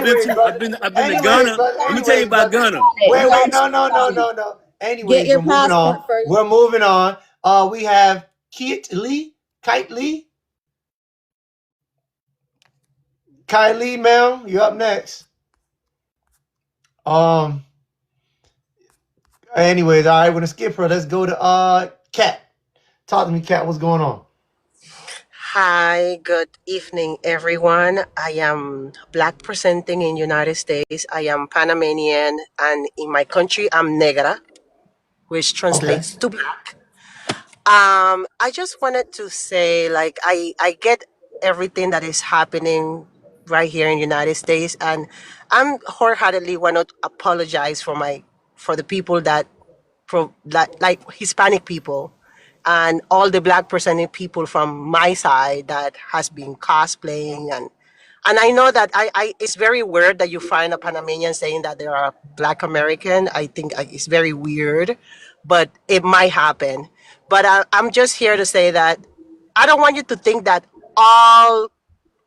anyways, brother. I've been to Anyways, Ghana. brother. Let me tell you Anyways, about brother. Ghana. Wait, You wait, gotta no, speak no, no, on it. no, no. Get Anyways, your we're moving passport on. first. We're moving on. We have Kite Lee. Kylie, ma'am, you're up next. Um. Anyways, all right, we're gonna skip her. Let's go to Kat. Talk to me, Kat. What's going on? Hi, good evening, everyone. I am black presenting in United States. I am Panamanian, and in my country, I'm negra, which Okay. translates to black. I just wanted to say, like, I get everything that is happening right here in United States, and I'm wholeheartedly want to apologize for the people that like Hispanic people and all the black presenting people from my side that has been cosplaying and I know that I it's very weird that you find a Panamanian saying that they are black American. I think it's very weird, but it might happen. But I'm just here to say that I don't want you to think that all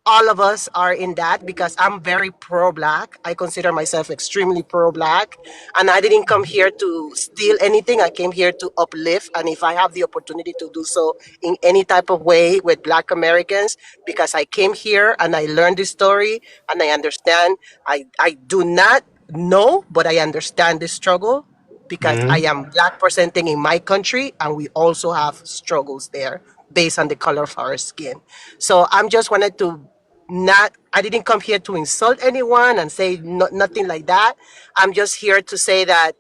all of us are in that because I'm very pro black. I consider myself extremely pro black. And I didn't come here to steal anything. I came here to uplift. And if I have the opportunity to do so in any type of way with black Americans, because I came here and I learned this story and I understand, I do not know, but I understand the struggle because I Mm-hmm. am black presenting in my country and we also have struggles there based on the color of our skin. So I'm just wanted to not I didn't come here to insult anyone and say nothing like that. I'm just here to say that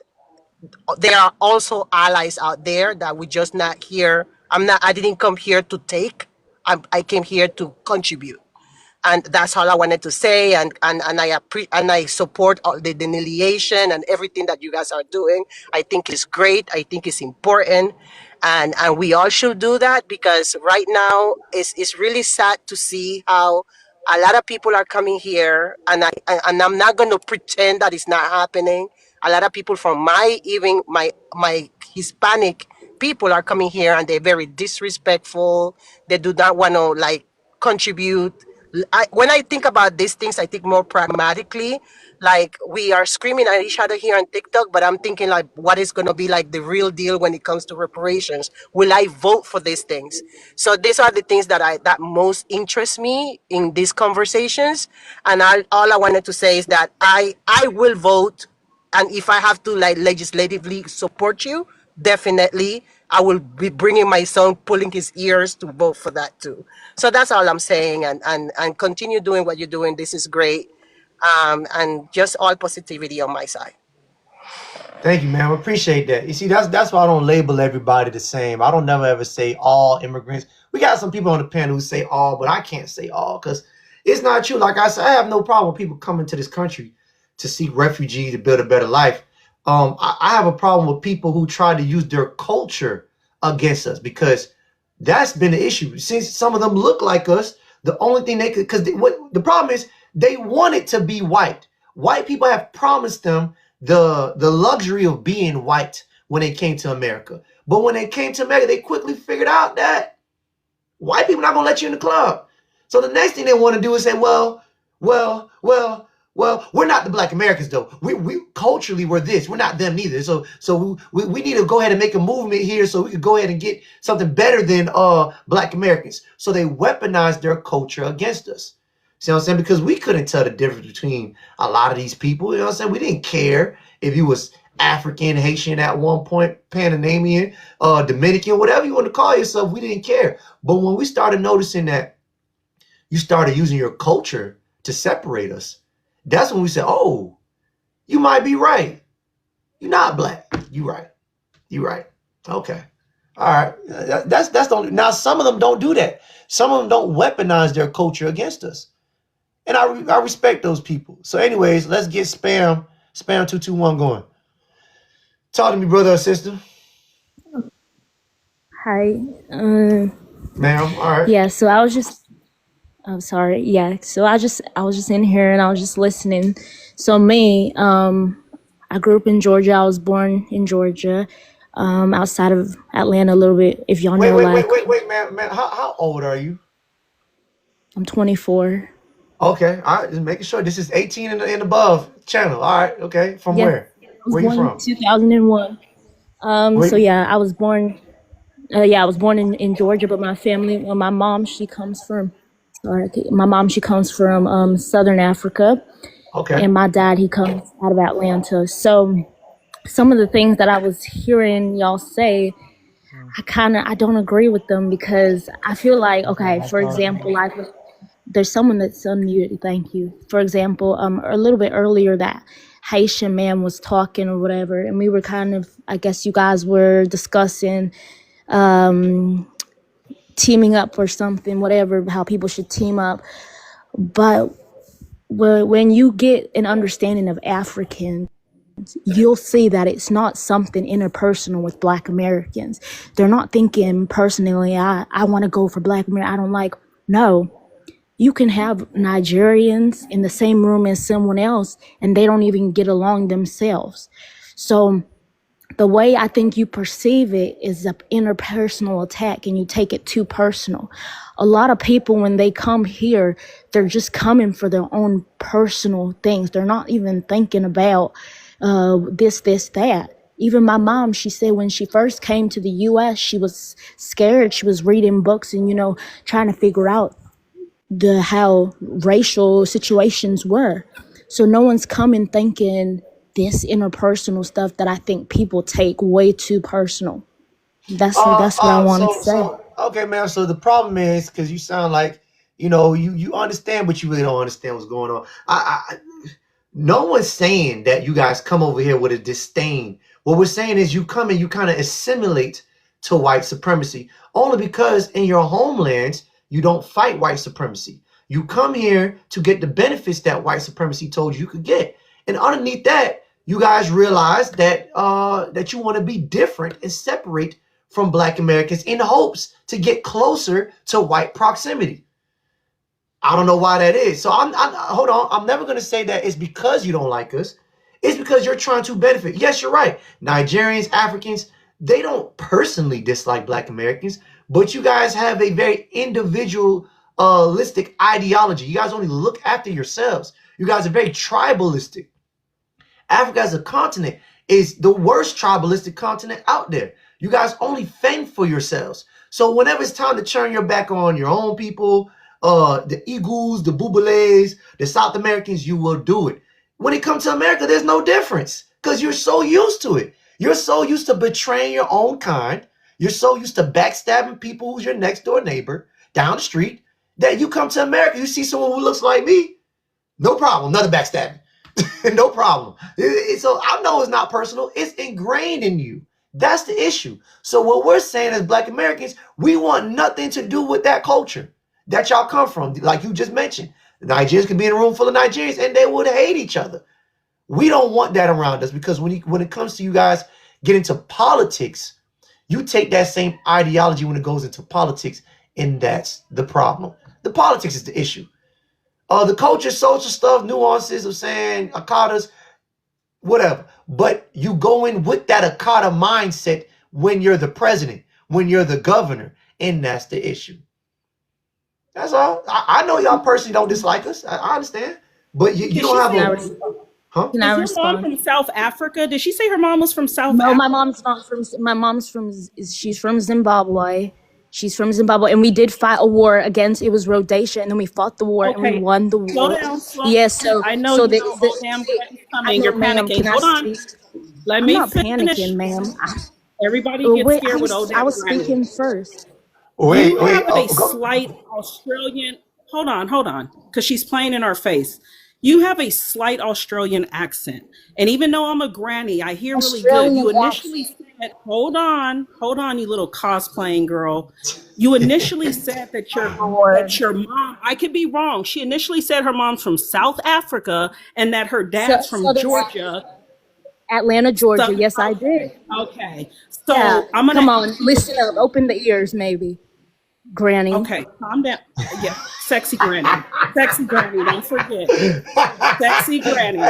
there are also allies out there that we just not here. I didn't come here to take. I came here to contribute, and that's all I wanted to say. And I support all the delineation and everything that you guys are doing. I think it's great. I think it's important, and we all should do that because right now it's really sad to see how a lot of people are coming here, and I'm not going to pretend that it's not happening. A lot of people from my Hispanic people are coming here and they're very disrespectful. They do not want to like contribute. When I think about these things, I think more pragmatically. Like we are screaming at each other here on TikTok, but I'm thinking like, what is going to be like the real deal when it comes to reparations? Will I vote for these things? So these are the things that most interest me in these conversations. And all I wanted to say is that I will vote, and if I have to like legislatively support you, definitely I will be bringing my son, pulling his ears to vote for that too. So that's all I'm saying, and continue doing what you're doing. This is great, and just all positivity on my side. Thank you, man. We appreciate that. You see, that's why I don't label everybody the same. I don't never ever say all immigrants. We got some people on the panel who say all, but I can't say all because it's not true. Like I said, I have no problem with people coming to this country to seek refuge to build a better life. I have a problem with people who try to use their culture against us because that's been the issue. Since some of them look like us, the only thing they could, because what the problem is, they want it to be white. White people have promised them the luxury of being white when they came to America. But when they came to America, they quickly figured out that white people not gonna let you in the club. So the next thing they want to do is say, well, we're not the black Americans though. We culturally we're this. We're not them neither. So we need to go ahead and make a movement here so we can go ahead and get something better than black Americans. So they weaponize their culture against us. See what I'm saying? Because we couldn't tell the difference between a lot of these people. You know what I'm saying? We didn't care if you was African, Haitian at one point, Panamanian, Dominican, whatever you want to call yourself. We didn't care. But when we started noticing that you started using your culture to separate us, that's when we said, oh, you might be right. You're not black. You right. You right. Okay. All right. That's the only. Now, some of them don't do that. Some of them don't weaponize their culture against us. And I respect those people. So anyways, let's get Spam 221 going. Talk to me, brother or sister. Hi. Ma'am, all right. Yeah, so I'm sorry. Yeah, so I was just in here and I was just listening. So me, I grew up in Georgia. I was born in Georgia, outside of Atlanta a little bit. If y'all Wait, know, wait, wait, like, wait, wait, man. How old are you? I'm 24. Okay, all right, just making sure this is 18 and above channel. All right, okay. From Yes, where? I was Where you born in from? 2001. So Wait. yeah, I was born. Yeah, I was born in Georgia, but my family, well, my mom, she comes from. Sorry, okay, my mom, she comes from Southern Africa, Okay. and my dad, he comes out of Atlanta. So some of the things that I was hearing y'all say, I don't agree with them because I feel like, okay, for example, like there's someone that's unmuted. Thank you. For example, a little bit earlier, that Haitian man was talking or whatever, and we were kind of, I guess you guys were discussing teaming up or something, whatever, how people should team up. But when you get an understanding of Africans, you'll see that it's not something interpersonal with Black Americans. They're not thinking personally, I want to go for Black American. I don't like, no. You can have Nigerians in the same room as someone else and they don't even get along themselves. So the way I think you perceive it is an interpersonal attack and you take it too personal. A lot of people, when they come here, they're just coming for their own personal things. They're not even thinking about this, that. Even my mom, she said when she first came to the US, she was scared. She was reading books and, trying to figure out how racial situations were. So no one's coming thinking this interpersonal stuff that I think people take way too personal. That's what I want to say. Okay, man. So the problem is because you sound like you understand, but you really don't understand what's going on. No one's saying that you guys come over here with a disdain. What we're saying is you come and you kind of assimilate to white supremacy only because in your homelands you don't fight white supremacy. You come here to get the benefits that white supremacy told you could get, and underneath that, you guys realize that you want to be different and separate from Black Americans in hopes to get closer to white proximity. I don't know why that is. So hold on. I'm never going to say that it's because you don't like us. It's because you're trying to benefit. Yes, you're right. Nigerians, Africans, they don't personally dislike Black Americans, but you guys have a very individualistic ideology. You guys only look after yourselves. You guys are very tribalistic. Africa as a continent is the worst tribalistic continent out there. You guys only fend for yourselves. So whenever it's time to turn your back on your own people, the Eagles, the Bubules, the South Americans, you will do it. When it comes to America, there's no difference because you're so used to it. You're so used to betraying your own kind. You're so used to backstabbing people who's your next door neighbor down the street that you come to America, you see someone who looks like me, no problem, another backstabbing. No problem. So I know it's not personal. It's ingrained in you. That's the issue. So what we're saying as Black Americans, we want nothing to do with that culture that y'all come from. Like you just mentioned, the Nigerians could be in a room full of Nigerians and they would hate each other. We don't want that around us because when it comes to you guys get into politics, you take that same ideology when it goes into politics, and that's the problem. The politics is the issue. The culture, social stuff, nuances of saying Akatas, whatever. But you go in with that Akata mindset when you're the president, when you're the governor, and that's the issue. That's all. I know y'all personally don't dislike us. I understand. But you Did don't she have say, Can I, a, huh? can I is your mom respond? from South Africa? Did she say her mom was from South No, my Africa? mom's not from. My mom's from. She's from Zimbabwe. She's from Zimbabwe, and we did fight a war against. It was Rhodesia, and then we fought the war, and we Okay, won the slow war. down, slow Yes. down. So, I know so you the, know the whole damn credit's I coming. know, You're ma'am. panicking. Can I Hold on. speak? Let I'm me not finish. panicking, ma'am. Everybody gets Wait, scared with Odette I was Granny. speaking first. You Wait. have a Go. slight Australian. Hold on, because she's playing in our face. You have a slight Australian accent. And even though I'm a granny, I hear really good. Australian You initially accent. said, hold on, you little cosplaying girl. You initially said Lord. that your mom, I could be wrong. She initially said her mom's from South Africa and that her dad's from Southern Georgia. Atlanta, Georgia. Southern, Yes, I did. okay. Yeah. So I'm gonna Come on, listen up. Open the ears, maybe. Granny. Okay, calm down. Yeah, sexy granny. Sexy granny, don't forget. Sexy granny.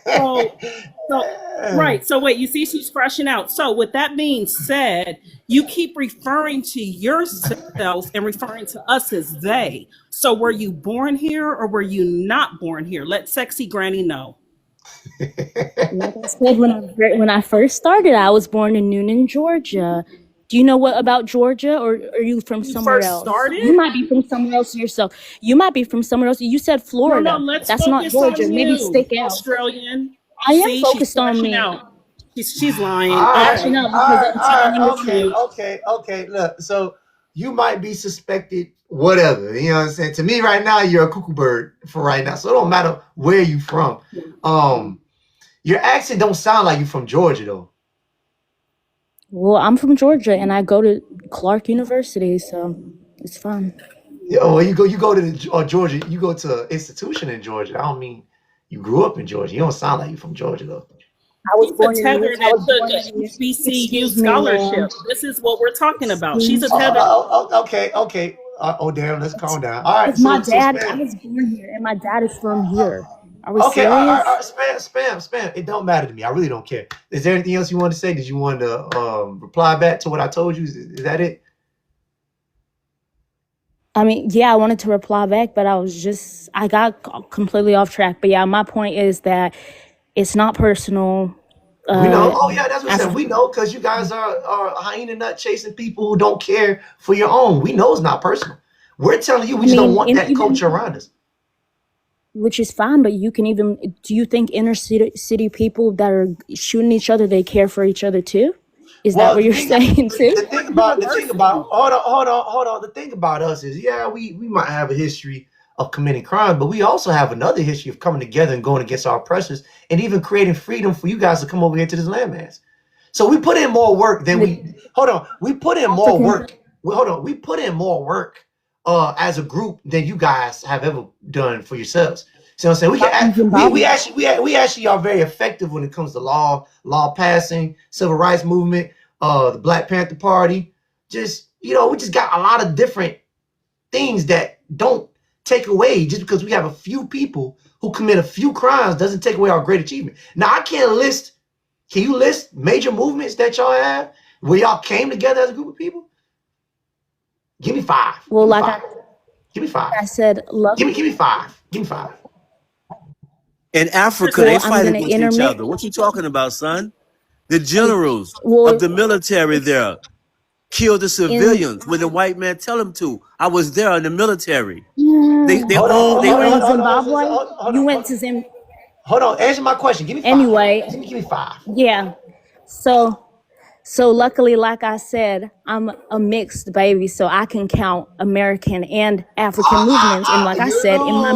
So, right. So wait, you see she's crashing out. So with that being said, you keep referring to yourself and referring to us as they. So were you born here or were you not born here? Let sexy granny know. Like I said, when I first started, I was born in Noonan, Georgia. Do you know what about Georgia, or are you from You somewhere first else? started? You might be from somewhere else yourself. You might be from somewhere else. You said No, Florida. let's That's not focus on Georgia. Maybe you, stick out. Australian. I am See, she's focused on crashing me. out. She's lying. All right, Okay. Crashing out because I'm telling you the okay, truth. okay. Look, so you might be suspected, whatever. You know what I'm saying? To me, right now, you're a cuckoo bird for right now. So it don't matter where you from. Your accent don't sound like you from Georgia though. Well, I'm from Georgia and I go to Clark University, so it's fun. Yeah, well, you go to Georgia. You go to an institution in Georgia. I don't mean you grew up in Georgia. You don't sound like you from Georgia though. I was She's a born in tether I that was took born a in HBCU excuse me, ma'am. scholarship. This is what we're talking about. She's a Excuse tether. Okay. Oh, damn. Let's calm down. All right. Because my So dad, I spam. was born here and my dad is from here. Are we Okay. serious? Spam. It don't matter to me. I really don't care. Is there anything else you want to say? Did you want to reply back to what I told you? Is that it? I mean, yeah, I wanted to reply back, but I got completely off track. But yeah, my point is that it's not personal. We know. Oh yeah, that's what I said. After, We know because you guys are hyena nut chasing people who don't care for your own. We know it's not personal. We're telling you we just don't want and that even, culture around us. which is fine, but you can even, do you think inner city people that are shooting each other, they care for each other too? Is that what you're saying too? The thing about hold on. The thing about us is, yeah, we might have a history of committing crime, but we also have another history of coming together and going against our oppressors and even creating freedom for you guys to come over here to this landmass. So we put in more work than we put in more work. We put in more work as a group than you guys have ever done for yourselves. So I'm saying we actually are very effective when it comes to law passing, civil rights movement, the Black Panther Party. Just we just got a lot of different things that don't take away just because we have a few people who commit a few crimes doesn't take away our great achievement. Now I can't list. Can you list major movements that y'all have where y'all came together as a group of people? Give me 5. Well, give me 5. I said, give me 5. Give me 5. In Africa, they fight against each other. What you talking about, son? The generals of the military there kill the civilians when the white man tell them to. I was there in the military. You went to Zimbabwe. Hold on, answer my question. Give me 5. Anyway, give me 5. Yeah. So luckily, like I said, I'm a mixed baby, so I can count American and African movements. And like I said, in my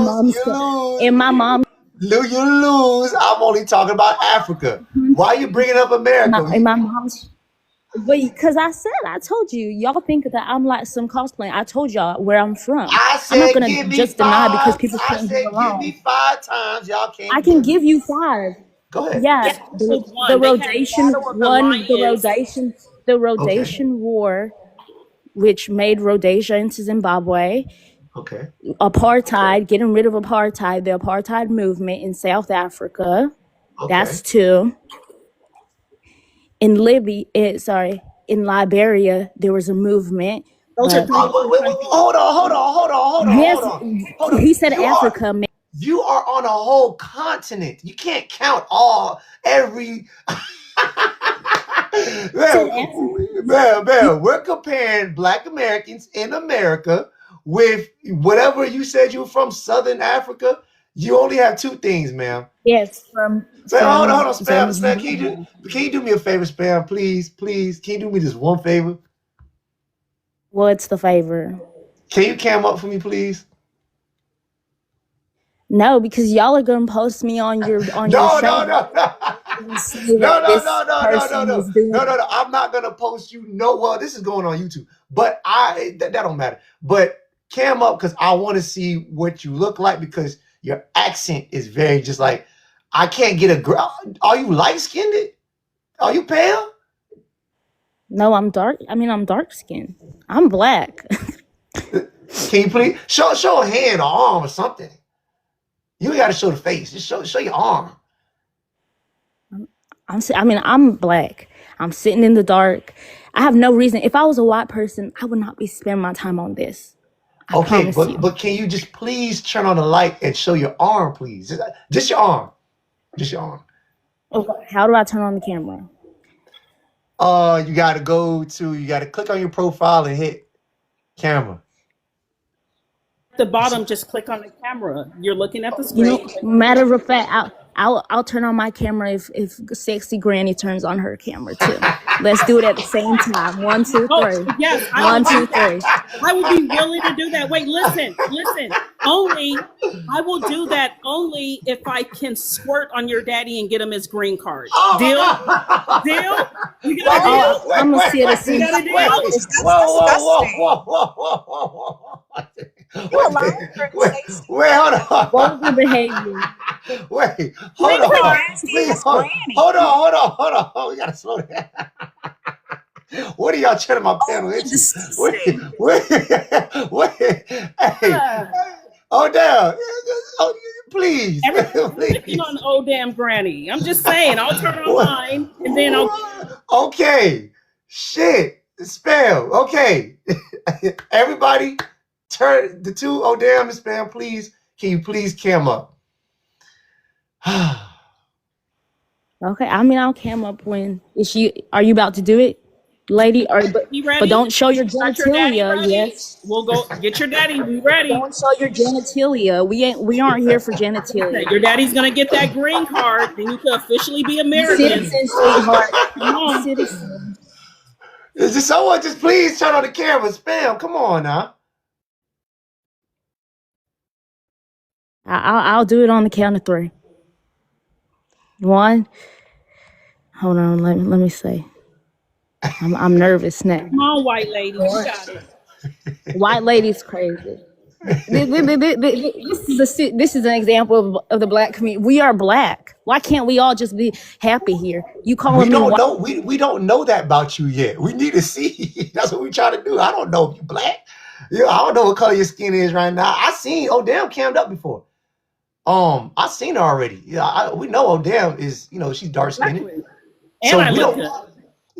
mom's you lose. I'm only talking about Africa. Why are you bringing up America? In my mom's. But because I told you, y'all think that I'm like some cosplay. I told y'all where I'm from. I'm not gonna just deny because people can't get along. Give me 5 times. Y'all can't. I can give you 5. Go ahead. Yeah, the Rhodesian War, which made Rhodesia into Zimbabwe. Okay. Apartheid, getting rid of apartheid, the apartheid movement in South Africa. Okay. That's 2. In Liberia, there was a movement. Hold on. Yes, he said Africa. You are on a whole continent. You can't count every. Man, we're comparing Black Americans in America with whatever you said you were from, Southern Africa. You only have 2 things, ma'am. Yes, hold on, Spam. Can you do me a favor, Spam, please? Can you do me this one favor? What's the favor? Can you cam up for me, please? No, because y'all are gonna post me on your show. No. I'm not gonna post you. Well, this is going on YouTube, but that don't matter. But cam up because I want to see what you look like because your accent is very just like I can't get a. Are you light skinned? Are you pale? No, I'm dark. I mean, I'm dark skinned. I'm black. Can you please show a hand or arm or something? You got to show the face. Just show your arm. I'm black. I'm sitting in the dark. I have no reason. If I was a white person, I would not be spending my time on this. I promise you. But can you just please turn on the light and show your arm, please? Just your arm. Just your arm. Okay. How do I turn on the camera? You gotta click on your profile and hit camera. The bottom, just click on the camera. You're looking at the screen. Matter of fact, I'll turn on my camera if Sexy Granny turns on her camera too. Let's do it at the same time. 1, 2, 3. Yes, 1, 2, 3. I would be willing to do that. Wait, listen. I will do that only if I can squirt on your daddy and get him his green card. Deal? You got a deal? I'm gonna see it. You got a deal? Whoa. Wait, hold on. What was your behavior? Wait, hold on. Please, hold on. We gotta slow down. What are y'all turning my panel into? Wait. Hey. Oh, damn. Oh, please. Everybody's clicking on old damn granny. I'm just saying, I'll turn on mine and then I'll. Okay. Shit. Spam. Okay. Everybody, turn the two oh damn and spam, please. Can you please cam up? Okay. I'll cam up when are you about to do it? Lady, but don't show your genitalia. Yes, we'll go get your daddy. We ready? Don't show your genitalia. We aren't here for genitalia. Your daddy's gonna get that green card, then you can officially be American. Citizen, sweetheart. Come on, citizen. Just someone just please turn on the camera. Spam. Come on now. I'll do it on the count of 3. 1. Hold on. Let me say. I'm nervous now. Come on, white lady. You got it. White lady's crazy. This is an example of the black community. We are black. Why can't we all just be happy here? You call me white. We don't know that about you yet. We need to see. That's what we try to do. I don't know if you black. Yeah, I don't know what color your skin is right now. I seen Odam cammed up before. I seen her already. Yeah, we know Odam is. She's dark skinned. And so I look good.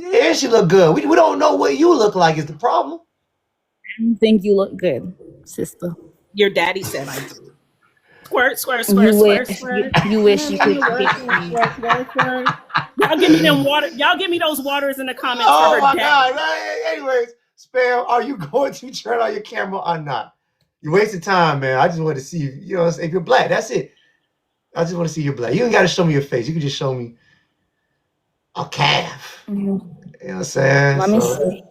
Yeah, she look good. We don't know what you look like is the problem. I don't think you look good, sister. Your daddy said I do. Squirt. You wish you could. Y'all give me them water. Y'all give me those waters in the comments. Oh for her my daddy. God. Anyways, Spam, are you going to turn on your camera or not? You wasted time, man. I just want to see if you're black. That's it. I just want to see you're black. You ain't got to show me your face. You can just show me a calf. Mm-hmm. You know what I'm saying? Let me see.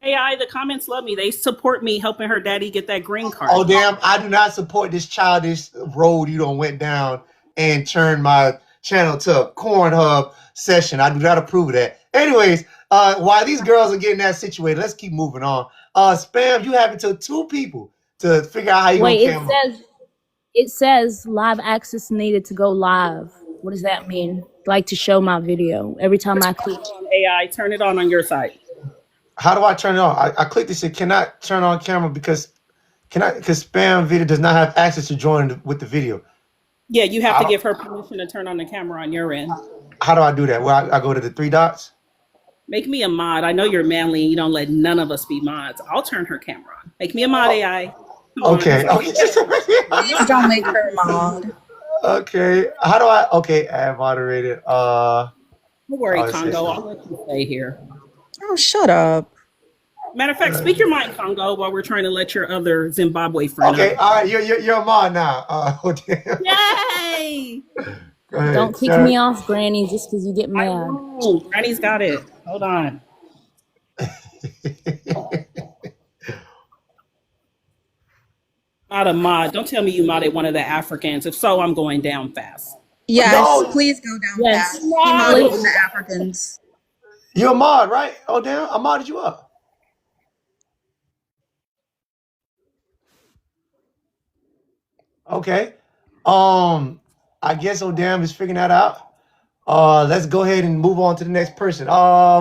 AI, the comments love me. They support me helping her daddy get that green card. Oh, damn. I do not support this childish road you done went down and turned my channel to a corn hub session. I do not approve of that. Anyways, while these girls are getting that situated, let's keep moving on. Spam, you have until 2 people to figure out how you it says live access needed to go live. What does that mean? Like to show my video every time I click. AI, turn it on your side. How do I turn it on? I clicked this. It cannot turn on camera because spam video does not have access to join with the video. Yeah, you have to give her permission to turn on the camera on your end. How do I do that? Well, I go to the 3 dots. Make me a mod. I know you're manly and you don't let none of us be mods. I'll turn her camera on. Make me a mod, AI. Okay. Please don't make her mod. Okay. How do I? Okay, add moderated. Don't worry, Congo. I'll let you stay here. Oh, shut up. Matter of fact, speak your mind, Congo, while we're trying to let your other Zimbabwe friend. Okay, all right, you're a mod now. Yay! Ahead, don't kick me off, Granny, just because you get mad. Oh, Granny's got it. Hold on. Not a mod. Don't tell me you modded one of the Africans. If so, I'm going down fast. Yes, No. please go down Yes. fast. He modded the Africans. You're a mod, right? Oh, damn, I modded you up. Okay. I guess Odam is figuring that out. Let's go ahead and move on to the next person.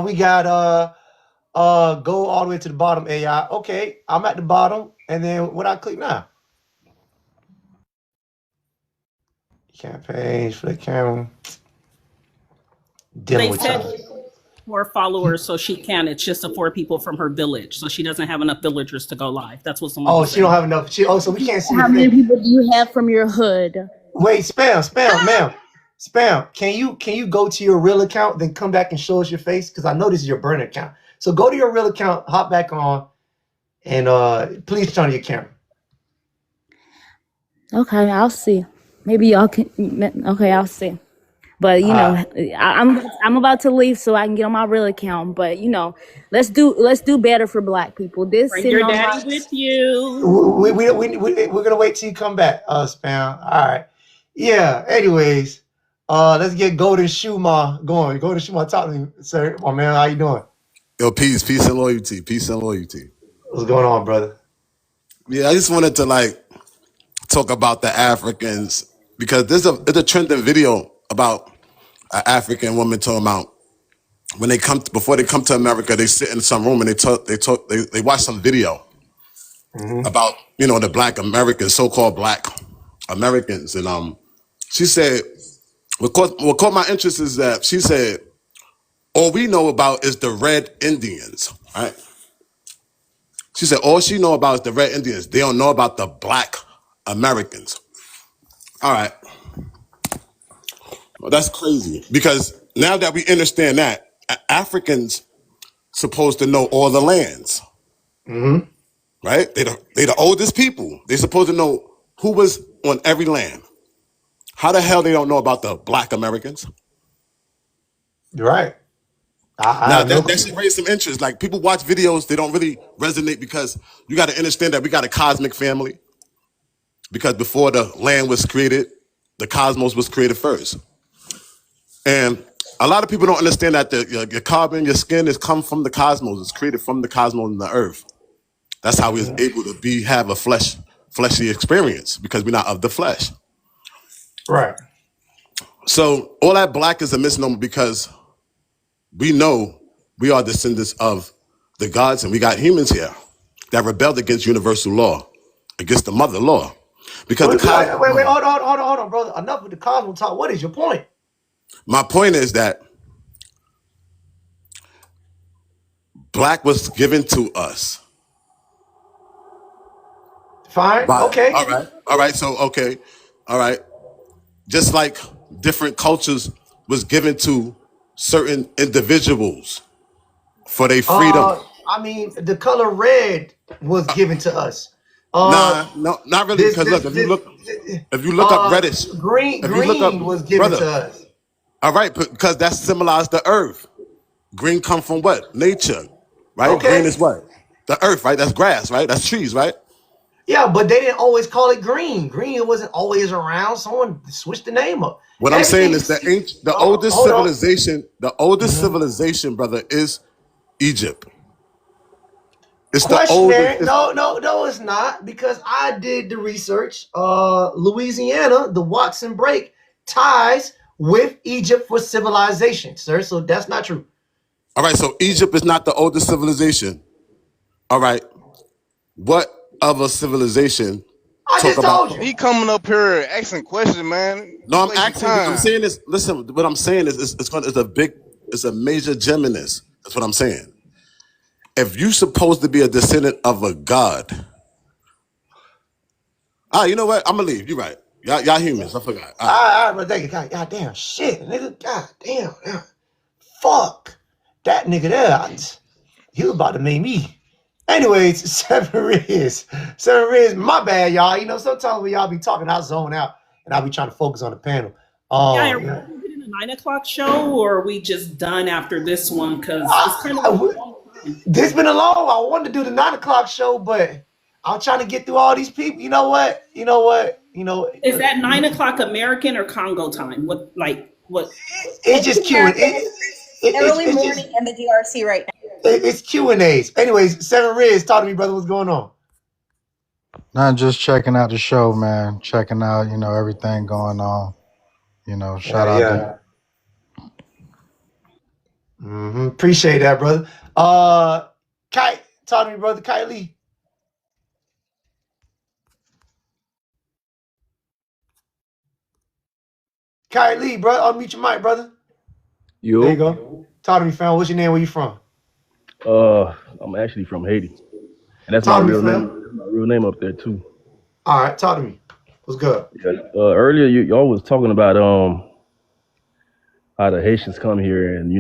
We got Go all the way to the bottom, AI. Okay, I'm at the bottom, and then what I click now? Campaigns for the camera. Dealing They with said y'all. 4 followers, so she can. It's just the 4 people from her village, so she doesn't have enough villagers to go live. That's what someone Oh, was she don't saying. have enough. So we can't see How the many face. people do you have from your hood? Wait, ma'am. Spam. Can you go to your real account, then come back and show us your face? Because I know this is your burner account. So go to your real account, hop back on, and please turn on your camera. Okay, I'll see. Maybe y'all can. Okay, I'll see. But you know, I'm about to leave so I can get on my real account. But you know, let's do better for Black people. This Bring sitting your on daddy my with you. We're gonna wait till you come back, Spam. All right. Yeah. Anyways, let's get Golden Shuma going. Golden Shuma, talk to me, sir. Oh man, how you doing? Yo, peace and loyalty. Peace and loyalty. What's going on, brother? Yeah, I just wanted to talk about the Africans because there's a trending video about an African woman talking about when they before they come to America, they sit in some room and they watch some video about the Black Americans, so-called Black Americans, and she said what caught my interest is that she said all we know about is the Red Indians, right? She said all she know about is the Red Indians. They don't know about the Black Americans. All right. Well, that's crazy because now that we understand that, Africans supposed to know all the lands, right? They the oldest people. They supposed to know who was on every land. How the hell they don't know about the Black Americans? You're right. I Now have no that clue. should raise some interest. Like people watch videos, they don't really resonate because you got to understand that we got a cosmic family. Because before the land was created, the cosmos was created first. And a lot of people don't understand that your carbon, your skin is come from the cosmos. It's created from the cosmos and the earth. That's how we're able to have a fleshy experience because we're not of the flesh. Right. So all that Black is a misnomer because we know we are descendants of the gods and we got humans here that rebelled against universal law, against the mother law. Because Wait, the cosmos. hold on, brother. Enough with the cosmos talk. What is your point? My point is that Black was given to us. Fine. Okay. All right. So, okay. All right. Just like different cultures was given to certain individuals for their freedom. I mean, the color red was given to us. No, not really. This, Because look, if you look up reddish, green if you look up, was given brother, to us. all right, because that symbolized the earth. Green come from what? Nature, right? Okay. Green is what? The earth, right? That's grass, right? That's trees, right? Yeah, but they didn't always call it green. Green wasn't always around. Someone switched the name up. What I'm saying is the oldest hold on. civilization, civilization, brother, is Egypt. It's the Questionnaire. oldest. No, it's not, because I did the research. Louisiana, the Watson Break ties with Egypt for civilization, sir. So that's not true. All right, so Egypt is not the oldest civilization. All right, what other civilization I talk just told about? you. He coming up here asking questions, man. No, I'm Wasting asking. What I'm time. saying is, listen. What I'm saying is, it's a major gem in this. That's what I'm saying. If you supposed to be a descendant of a god, you know what? I'm gonna leave. You're right. Y'all humans. I forgot. All right, but thank you. God damn shit, nigga. God damn. Fuck that nigga there. He was about to make me. Anyways, Seven Riz, my bad, y'all. You know, sometimes when y'all be talking, I zone out and I'll be trying to focus on the panel. Yeah, are we doing a 9 o'clock show, or are we just done after this one? Because it's kind of this been a long. I wanted to do the 9 o'clock show, but I'm trying to get through all these people. You know what? Is that 9 o'clock American or Congo time? What? It's just Q&A. Early morning in the DRC right now. It's Q&As. Anyways, Seven Riz, talk to me, brother. What's going on? Not just checking out the show, man. Checking out, everything going on. Shout out to Appreciate that, brother. Kai, talk to me, brother. Kai Lee. Kai Lee, brother. Unmute your mic, brother. Yo. There you go. Talk to me, fam. What's your name? Where you from? I'm actually from Haiti, and that's Talk my to me, real fam. name. That's my real name up there too. All right, talk to me. What's good? Yeah. Earlier, y'all was talking about how the Haitians come here, and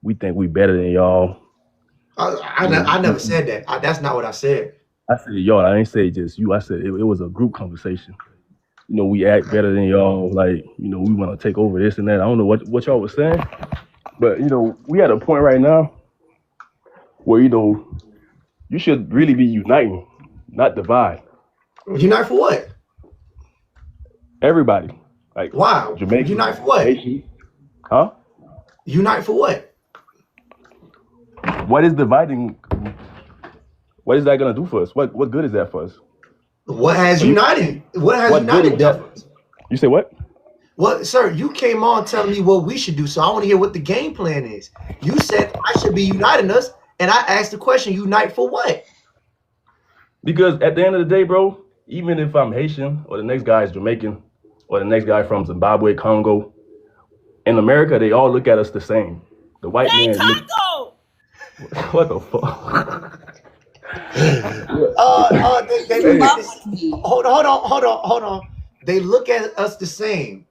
we think we better than y'all. I never said that. That's not what I said. I said y'all. I ain't say just you. I said it was a group conversation. We act better than y'all. Like we want to take over this and that. I don't know what y'all was saying, but we at a point right now where you should really be uniting, not divide. Unite for what? Everybody. Like wow. Jamaican. Unite for what? Haitian. Huh? Unite for what? What is dividing? What is that gonna do for us? What good is that for us? What has united? What has united done for us? You say what? Well, sir, you came on telling me what we should do, so I want to hear what the game plan is. You said I should be uniting us, and I asked the question, unite for what? Because at the end of the day, bro, even if I'm Haitian or the next guy is Jamaican or the next guy from Zimbabwe, Congo, in America, they all look at us the same. The white man. Congo! What the fuck? Hold on. They look at us the same.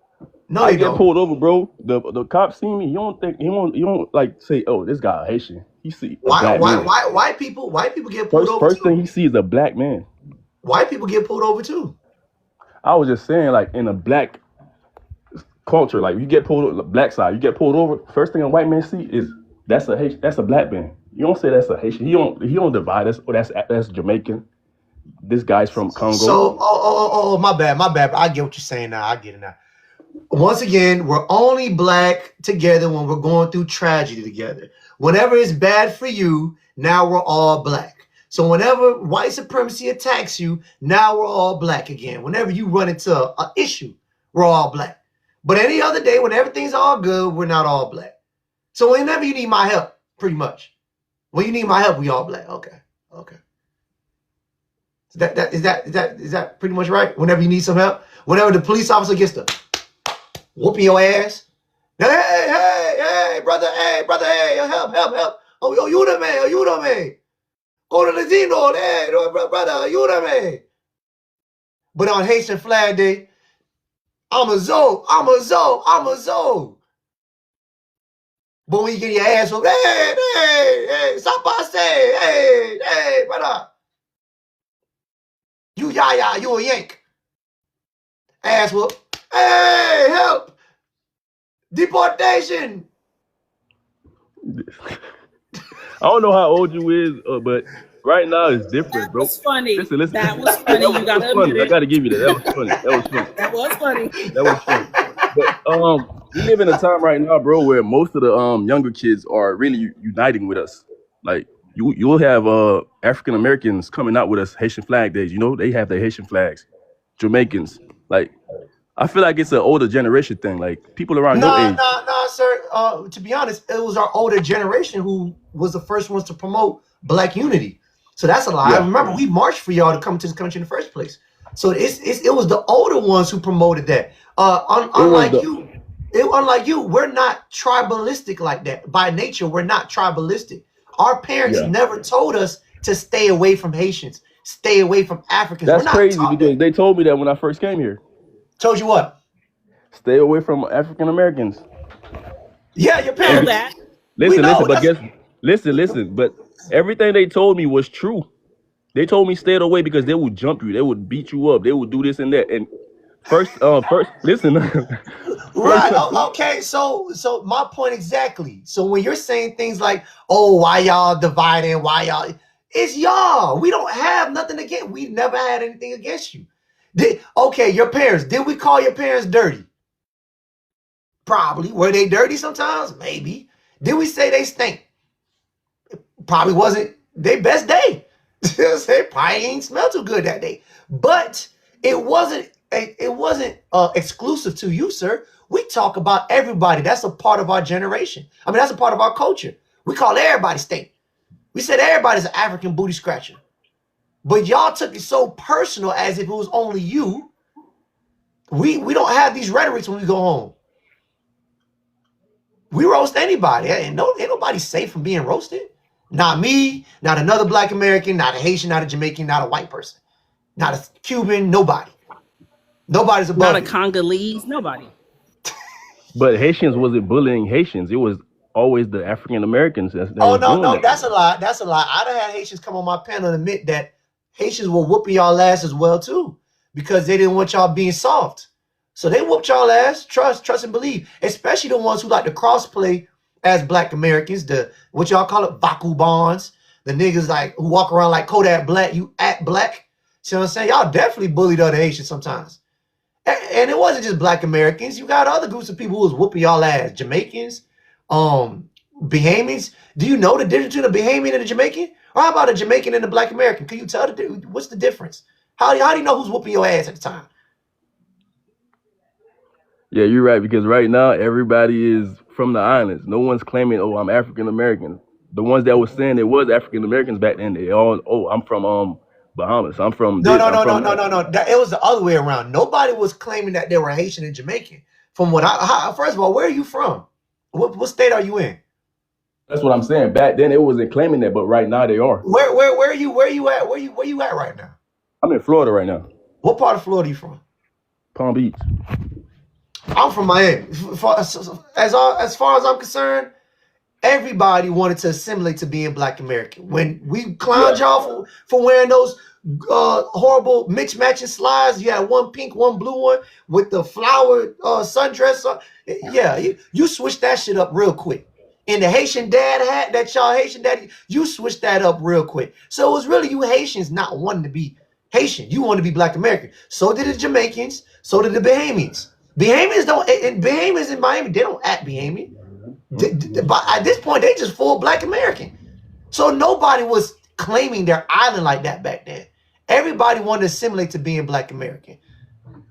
No, I they get don't. pulled over, bro. The cops see me. You don't like say, oh, this guy Haitian. He see white people get pulled over first too. thing he sees is a black man. White people get pulled over too. I was just saying, like in a black culture, like you get pulled over, the black side, you get pulled over. First thing a white man see is that's a black man. You don't say that's a Haitian. He don't divide us. Or that's Jamaican. This guy's from Congo. So my bad. I get what you're saying now. I get it now. Once again, we're only black together when we're going through tragedy together. Whenever it's bad for you, now we're all black. So whenever white supremacy attacks you, now we're all black again. Whenever you run into an issue, we're all black. But any other day, when everything's all good, we're not all black. So whenever you need my help, pretty much. When you need my help, we all black. Okay. Is that pretty much right? Whenever you need some help, whenever the police officer gets to whooping your ass, hey, brother, help. Oh, ayúdame. Go to Latino, hey, brother, ayúdame. But on Haitian Flag Day, I'm a Zoe. But when you get your ass whooped, hey, sapase, hey, brother. You yaya, you a yank. Ass whoop. Hey, help. Deportation. I don't know how old you is, but right now it's different, bro. That was funny. Listen. That was funny. You gotta admit it. I gotta give you that. That was funny. That was funny. But we live in a time right now, bro, where most of the younger kids are really uniting with us. Like you'll have African Americans coming out with us Haitian Flag Days. They have their Haitian flags. Jamaicans, like I feel like it's an older generation thing. Like people around your age. No, sir. To be honest, it was our older generation who was the first ones to promote Black unity. So that's a lie. Yeah. Remember, we marched for y'all to come to this country in the first place. So it was the older ones who promoted that. Unlike you, we're not tribalistic like that. By nature, we're not tribalistic. Our parents never told us to stay away from Haitians, stay away from Africans. That's crazy because they told me that when I first came here. Told you what? Stay away from African Americans. Yeah, your parents. That. Listen. But everything they told me was true. They told me stay away because they would jump you, they would beat you up, they would do this and that. And first, listen. Right. Okay. So my point exactly. So when you're saying things like, "Oh, why y'all dividing? Why y'all?" It's y'all. We don't have nothing against. We never had anything against you. Your parents. Did we call your parents dirty? Probably. Were they dirty sometimes? Maybe. Did we say they stink? Probably wasn't their best day. They probably ain't smell too good that day. But it wasn't it wasn't exclusive to you, sir. We talk about everybody. That's a part of our generation. I mean, that's a part of our culture. We call everybody state. We said everybody's an African booty scratcher. But y'all took it so personal as if it was only you. We don't have these rhetorics when we go home. We roast anybody. Ain't nobody safe from being roasted. Not me, not another Black American, not a Haitian, not a Jamaican, not a white person, not a Cuban, nobody. Nobody's above Not a you. Congolese, nobody. But Haitians wasn't bullying Haitians. It was always the African Americans that Oh, was doing that. that's a lie. That's a lie. I done had Haitians come on my panel and admit that Haitians were whooping y'all ass as well too, because they didn't want y'all being soft. So they whooped y'all ass. Trust and believe. Especially the ones who like to crossplay as Black Americans, the what y'all call it, Baku bonds, the niggas like who walk around like Kodak Black, you act black. See what I'm saying? Y'all definitely bullied other Haitians sometimes. And it wasn't just Black Americans. You got other groups of people who was whooping y'all ass. Jamaicans, Bahamians. Do you know the difference between a Bahamian and a Jamaican? Or how about a Jamaican and a Black American? Can you tell what's the difference? How do you know who's whooping your ass at the time? Yeah, you're right, because right now everybody is from the islands. No one's claiming, oh, I'm African American. The ones that was saying it was African Americans back then, they all, oh, I'm from Bahamas. I'm from No. this. It was the other way around. Nobody was claiming that they were Haitian and Jamaican. From what first of all, where are you from? What state are you in? That's what I'm saying. Back then it wasn't claiming that, but right now they are. Where are you at? Where you at right now? I'm in Florida right now. What part of Florida are you from? Palm Beach. I'm from Miami. As far as I'm concerned, everybody wanted to assimilate to being Black American. When we clowned y'all for wearing those horrible mixed matching slides, you had one pink, one blue one with the flower sundress on. Yeah, you switched that shit up real quick. In the Haitian dad hat, that y'all Haitian daddy, you switched that up real quick. So it was really you Haitians not wanting to be Haitian. You wanted to be Black American. So did the Jamaicans. So did the Bahamians. Bahamians in Miami, they don't act Bahamian. But at this point, they just full Black American. So nobody was claiming their island like that back then. Everybody wanted to assimilate to being Black American.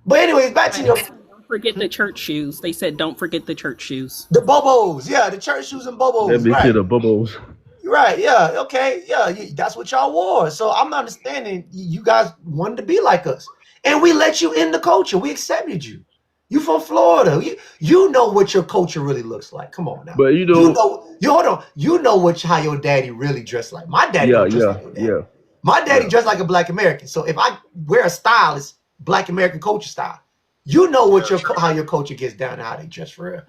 But anyways, back to your... Don't forget the church shoes. They said don't forget the church shoes. The bobos. Yeah, the church shoes and bobos. That big shit of bobos. Right, yeah, okay, yeah, that's what y'all wore. So I'm not understanding you guys wanted to be like us. And we let you in the culture. We accepted you. You from Florida. You know what your culture really looks like. Come on now. But hold on. You know how your daddy really dressed like. My daddy don't dress like your daddy. My daddy dressed like a Black American. So if I wear a style, it's Black American culture style. You know what how your culture gets down and how they dress for real.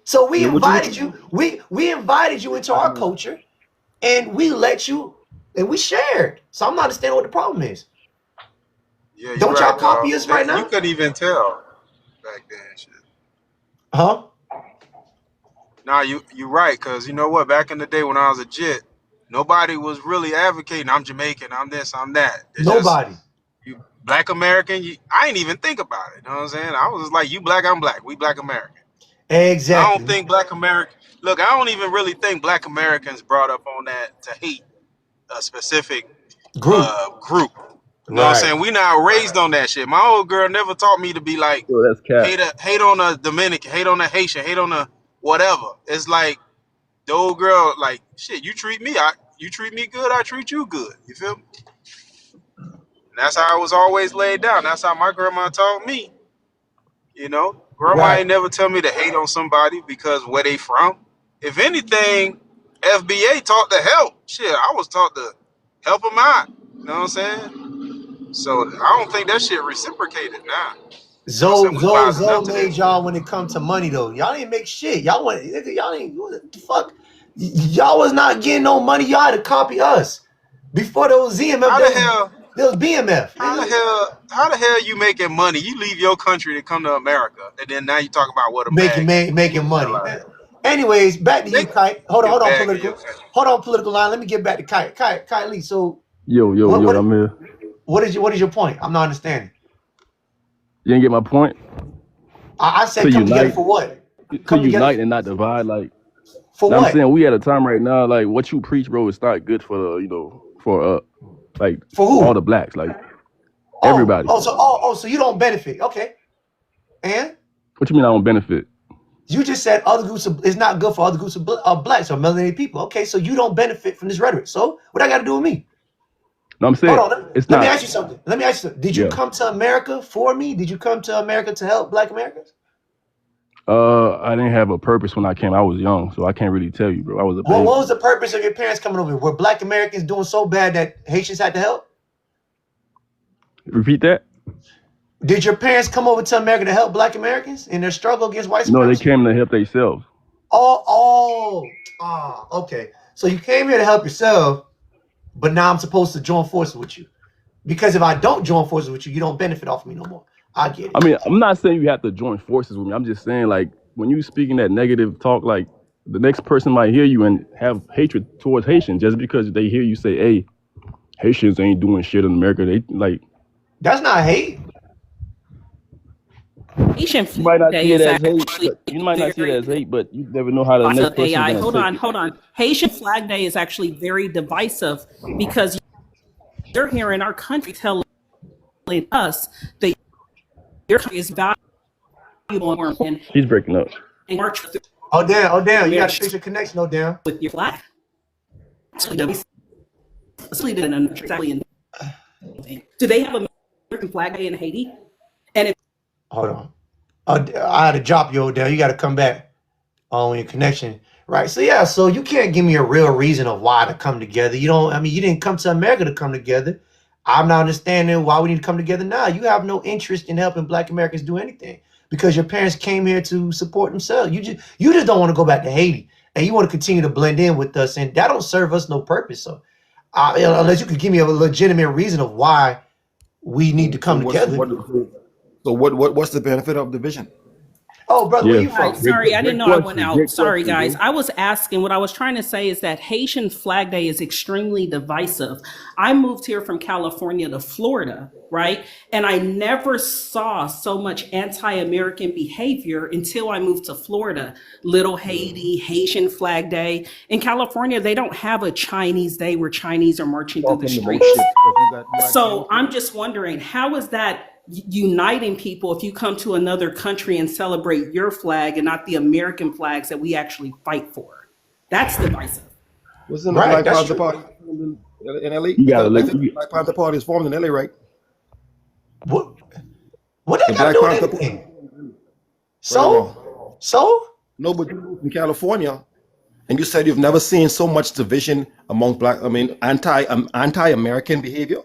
So we invited you. We invited you into our culture, and we let you, and we shared. So I'm not understanding what the problem is. Yeah, don't y'all copy us right now? You couldn't even tell back then. Shit. Huh? Nah, you right, because you know what? Back in the day when I was a jit, nobody was really advocating, I'm Jamaican, I'm this, I'm that. It's nobody. You Black American, I ain't even think about it. You know what I'm saying? I was just like, you Black, I'm Black. We Black American. Exactly. I don't think Black American... Look, I don't even really think Black Americans brought up on that to hate a specific group. You know what I'm saying? We not raised on that shit. My old girl never taught me to be like, hate on a Dominican, hate on a Haitian, hate on a whatever. It's like, the old girl, like, shit, you treat me good, I treat you good. You feel me? And that's how I was always laid down. That's how my grandma taught me. You know? Grandma ain't never tell me to hate on somebody because where they from. If anything, FBA taught to help. Shit, I was taught to help them out. You know what I'm saying? So I don't think that shit reciprocated now. Zoe made y'all when it comes to money though. Y'all didn't make shit. Y'all what the fuck? Y'all was not getting no money. Y'all had to copy us. Before there was ZMF, there was BMF. How the hell you making money? You leave your country to come to America, and then now you talk about what making money. Anyways, back to you, Kite. Hold on, political. Hold on, political line. Let me get back to Kite. Kite Lee. So yo, I'm here. What is your point? I'm not understanding. You didn't get my point? I said come together for what? To unite and not divide, like. For what? I'm saying we at a time right now, like what you preach, bro, is not good for the, for who? All the blacks, like. Everybody. So you don't benefit. Okay. And What you mean I don't benefit? you just said other groups it's not good for other groups of blacks or melanated people. Okay, so you don't benefit from this rhetoric. So what I got to do with me? No, I'm saying Hold on. it's Let not. me ask you something. Did you come to America for me? Did you come to America to help Black Americans? I didn't have a purpose when I came. I was young, so I can't really tell you, bro. I was a baby. Well, what was the purpose of your parents coming over here? Were Black Americans doing so bad that Haitians had to help? Repeat that? Did your parents come over to America to help Black Americans in their struggle against white supremacy? No, they came to help themselves. Okay. So you came here to help yourself, but now I'm supposed to join forces with you. Because if I don't join forces with you, you don't benefit off of me no more. I get it. I mean, I'm not saying you have to join forces with me. I'm just saying, like, when you speaking that negative talk, like, the next person might hear you and have hatred towards Haitians just because they hear you say, hey, Haitians ain't doing shit in America. They like. That's not hate. Haitian You might not see it as Flag hate. You might not see it as hate, but you never know how the next person is AI. going to take it. Hold on. Haitian Flag Day is actually very divisive because you're here in our country telling us that your country is valuable and He's breaking up. march Oh damn! You got to fix your connection. Oh damn! with your flag. Do they have American Flag Day in Haiti? And if Hold on. I had to drop you, Odell. You got to come back on your connection. Right. So, yeah. So you can't give me a real reason of why to come together. You didn't come to America to come together. I'm not understanding why we need to come together now. You have no interest in helping Black Americans do anything because your parents came here to support themselves. You just don't want to go back to Haiti and you want to continue to blend in with us. And that don't serve us no purpose. So unless you could give me a legitimate reason of why we need to come together. So what's the benefit of division? Oh, brother, where you from? Sorry, I didn't know I went out. Sorry, guys. I was asking, what I was trying to say is that Haitian Flag Day is extremely divisive. I moved here from California to Florida, right? And I never saw so much anti-American behavior until I moved to Florida. Little Haiti, Haitian Flag Day. In California, they don't have a Chinese Day where Chinese are marching through the streets. So I'm just wondering, how is that uniting people if you come to another country and celebrate your flag and not the American flags that we actually fight for? That's divisive. Wasn't the Black Panther Party in LA? You gotta the Black Panther Party is formed in LA, right? What that got to do with anything? So? No, but you moved in California, and you said you've never seen so much division among anti-American behavior.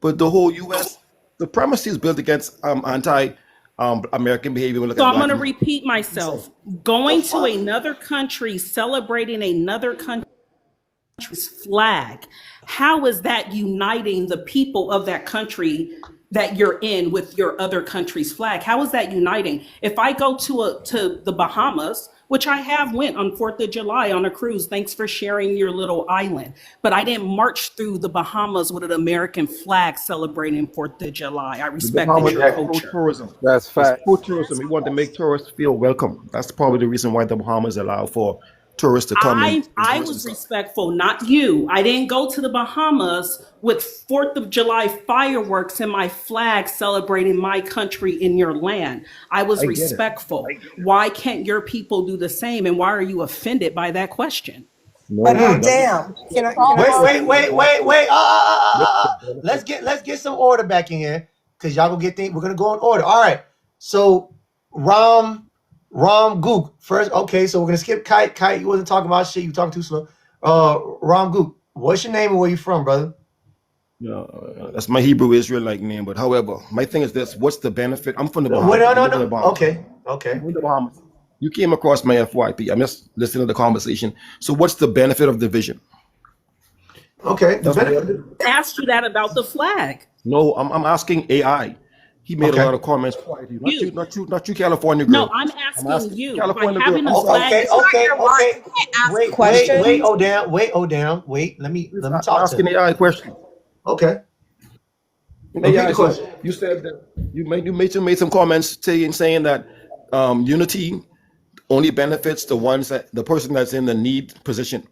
But the whole U.S. supremacy is built against anti-American behavior. So I'm going to repeat myself. Going to another country, celebrating another country's flag, how is that uniting the people of that country that you're in with your other country's flag? How is that uniting? If I go to the Bahamas, which I have went on 4th of July on a cruise, thanks for sharing your little island, but I didn't march through the Bahamas with an American flag celebrating 4th of July. I respect your culture. Tourism. That's fact. For tourism, we want to make tourists feel welcome. That's probably the reason why the Bahamas allow for tourists to come in. I was respectful, not you. I didn't go to the Bahamas with 4th of July fireworks and my flag celebrating my country in your land. I was respectful. Why can't your people do the same? And why are you offended by that question? But damn. Wait. Let's get some order back in here because y'all gonna get things. We're gonna go in order. All right. So Ram Gook first. Okay, so we're gonna skip Kite. Kite, you wasn't talking about shit. You talking too slow. Ram Gook, what's your name and where you from, brother? Yeah, that's my Hebrew Israelite name. But however, my thing is this: what's the benefit? I'm from the Bahamas. No. Okay. I'm from the Bahamas. You came across my FYP. I'm just listening to the conversation. So, what's the benefit of division? Okay. I asked you that about the flag. No, I'm asking AI. He made a lot of comments. Not you, California girl. No, I'm asking you. California by having girl. a flag. Okay. Wait, Odell. Wait, let me talk to asking him. AI question. Okay. AI, so you said that you made some comments saying that unity only benefits the person that's in the need position,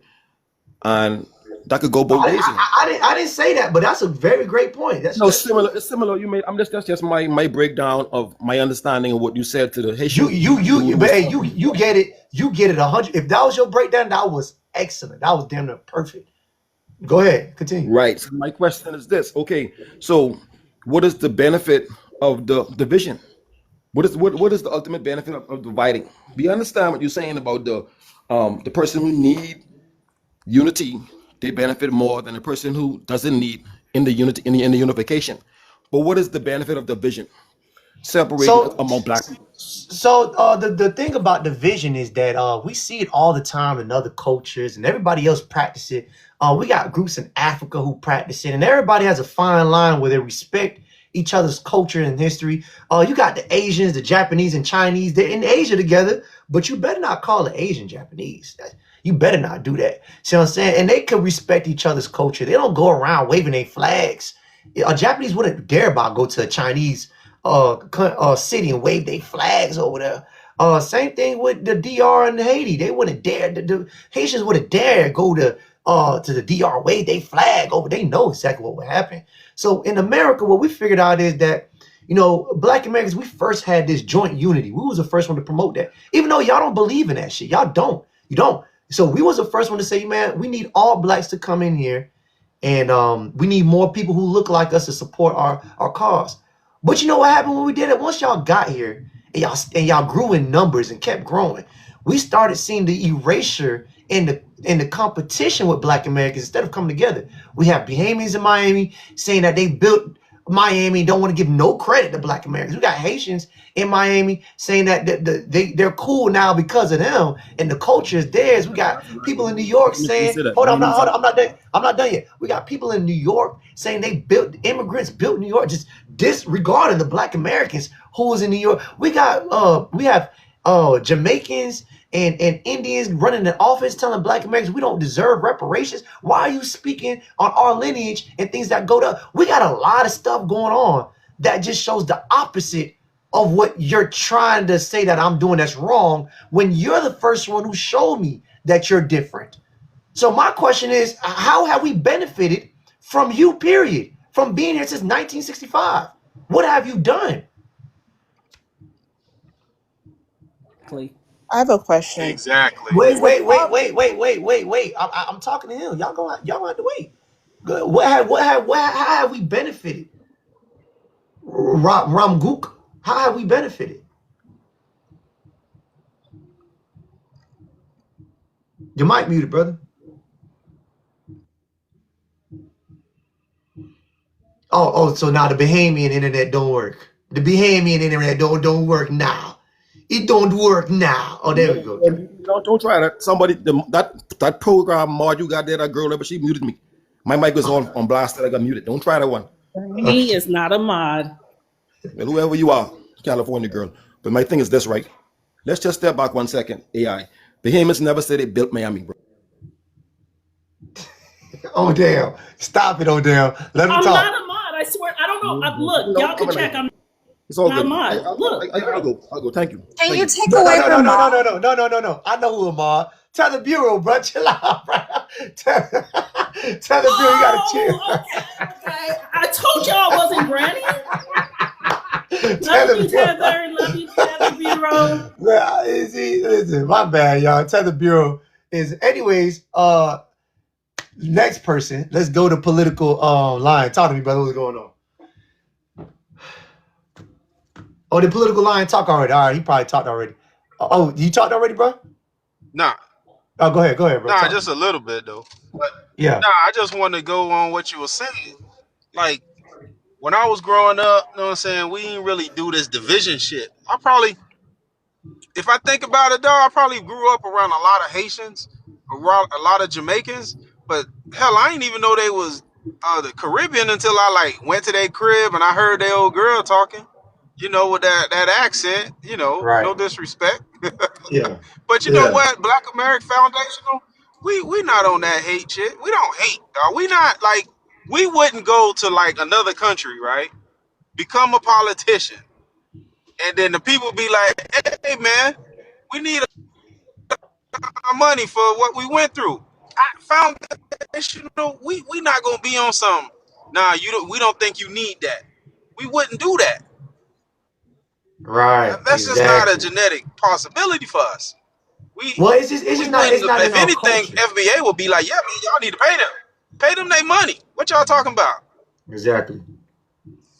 and that could go both ways. I didn't say that, but that's a very great point. That's similar. It's similar. You made. That's just my breakdown of my understanding of what you said to the Haitian. But hey, you get it. You get it 100. If that was your breakdown, that was excellent. That was damn near perfect. Go ahead, continue. Right. So my question is this. Okay. So, what is the benefit of the division? What is the ultimate benefit of dividing? We understand what you're saying about the person who need unity, they benefit more than the person who doesn't need in the unity in the unification. But what is the benefit of division? Separating among black people. So the thing about division is that we see it all the time in other cultures, and everybody else practice it. We got groups in Africa who practice it, and everybody has a fine line where they respect each other's culture and history. You got the Asians, the Japanese, and Chinese. They're in Asia together, but you better not call the Asian Japanese. You better not do that. See what I'm saying? And they can respect each other's culture. They don't go around waving their flags. A Japanese wouldn't dare about go to a Chinese city and wave their flags over there. Same thing with the DR and Haiti. They wouldn't dare. The Haitians wouldn't dare go to the DR, wave their flag over. They know exactly what would happen. So in America, what we figured out is that, you know, Black Americans, we first had this joint unity. We was the first one to promote that. Even though y'all don't believe in that shit. Y'all don't. You don't. So we was the first one to say, man, we need all blacks to come in here, and we need more people who look like us to support our cause. But you know what happened when we did it? Once y'all got here and y'all grew in numbers and kept growing, we started seeing the erasure in the competition with Black Americans instead of coming together. We have Bahamians in Miami saying that they built Miami, don't want to give no credit to Black Americans. We got Haitians in Miami saying that they're cool now because of them, and the culture is theirs. We got people in New York saying, hold on, I'm not done yet. We got people in New York saying immigrants built New York, just disregarding the Black Americans who was in New York. We have Jamaicans and Indians running the office telling Black Americans we don't deserve reparations. Why are you speaking on our lineage and things that go to? We got a lot of stuff going on that just shows the opposite of what you're trying to say that I'm doing that's wrong, when you're the first one who showed me that you're different. So my question is, how have we benefited from you, period, from being here since 1965? What have you done? I have a question. Exactly. Wait. I'm talking to him. Y'all have to wait. How have we benefited? Ramguk, how have we benefited? Your mic muted, brother. Oh, so now the Bahamian internet don't work. The Bahamian internet don't work now. It don't work now. Oh, there we go. Don't try that. Somebody, that program mod you got there, that girl, but she muted me. My mic was on blast. I got muted. Don't try that one. He is not a mod. Well, whoever you are, California girl. But my thing is this, right? Let's just step back 1 second. AI. Bahamians never said they built Miami, bro. Oh damn! Stop it, Odell. Let me talk. I'm not a mod. I swear. I don't know. Look, y'all can check. It's all not good. Mod. Look, I'll go. Thank you. Can you take away from Mod? No. I know who a mod. Tell the bureau, bro. Chill out, bro. Tell the bureau you gotta chill. Okay. I told y'all I wasn't Granny. Love you, Tether, bureau. Well, listen, my bad, y'all. Tell the bureau is, anyways. Next person. Let's go to political line. Talk to me, brother. What's going on? Oh, the political line talk already. All right, he probably talked already. Oh, you talked already, bro? Nah. Oh, go ahead, bro. Nah, just a little bit though. But yeah. Nah, I just want to go on what you were saying. Like, when I was growing up, you know what I'm saying, we didn't really do this division shit. If I think about it, though, I probably grew up around a lot of Haitians, around a lot of Jamaicans, but hell, I didn't even know they was the Caribbean until I went to their crib and I heard their old girl talking, you know, with that accent, you know, right. No disrespect. Yeah. But you know what, Black American Foundational, we not on that hate shit. We don't hate, dog. We not we wouldn't go to another country, right? Become a politician. And then the people be like, hey man, we need our money for what we went through. foundational. We not gonna be on some. Nah, you don't. We don't think you need that. We wouldn't do that. Right. That's just not a Exactly. genetic possibility for us. We Well, it's just not. wouldn't. It's not in If our anything, culture. FBA would be like, yeah, man, y'all need to pay them their money. What y'all talking about? Exactly.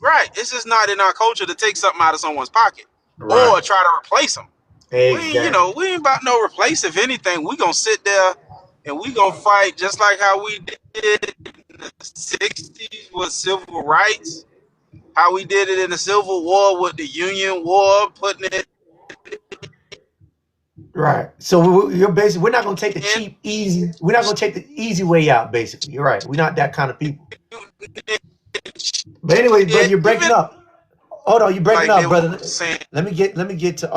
Right. It's just not in our culture to take something out of someone's pocket Right. or try to replace them. Exactly. We ain't about no replace. If anything, we gonna sit there and we gonna fight just like how we did in the '60s with civil rights, how we did it in the Civil War with the Union War, putting it Right. So you're basically we're not gonna take the in. cheap, easy. We're not gonna take the easy way out. Basically, you're right. We're not that kind of people. But anyways, brother, you're breaking Even up. Hold on, you're breaking like they up, were brother. saying, Let me get to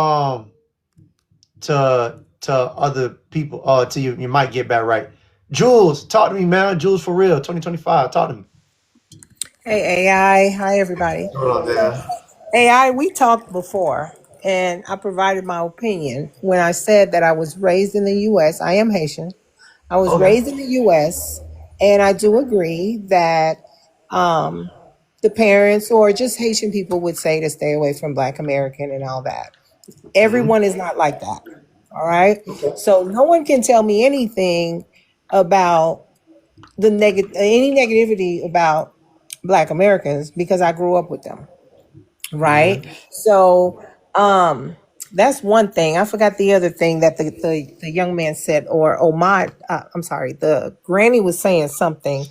other people. To you might get back right. Jules, talk to me, man. Jules for real, 2025. Talk to me. Hey, AI. Hi, everybody. Hold on, So, man. AI, we talked before, and I provided my opinion when I said that I was raised in the U.S. I am Haitian. I was Okay. raised in the U.S., and I do agree that the parents or just Haitian people would say to stay away from Black American and all that. Everyone is not like that. All right. So no one can tell me anything about any negativity about Black Americans because I grew up with them. Right. So that's one thing. I forgot the other thing that the young man said, or I'm sorry, the granny was saying something,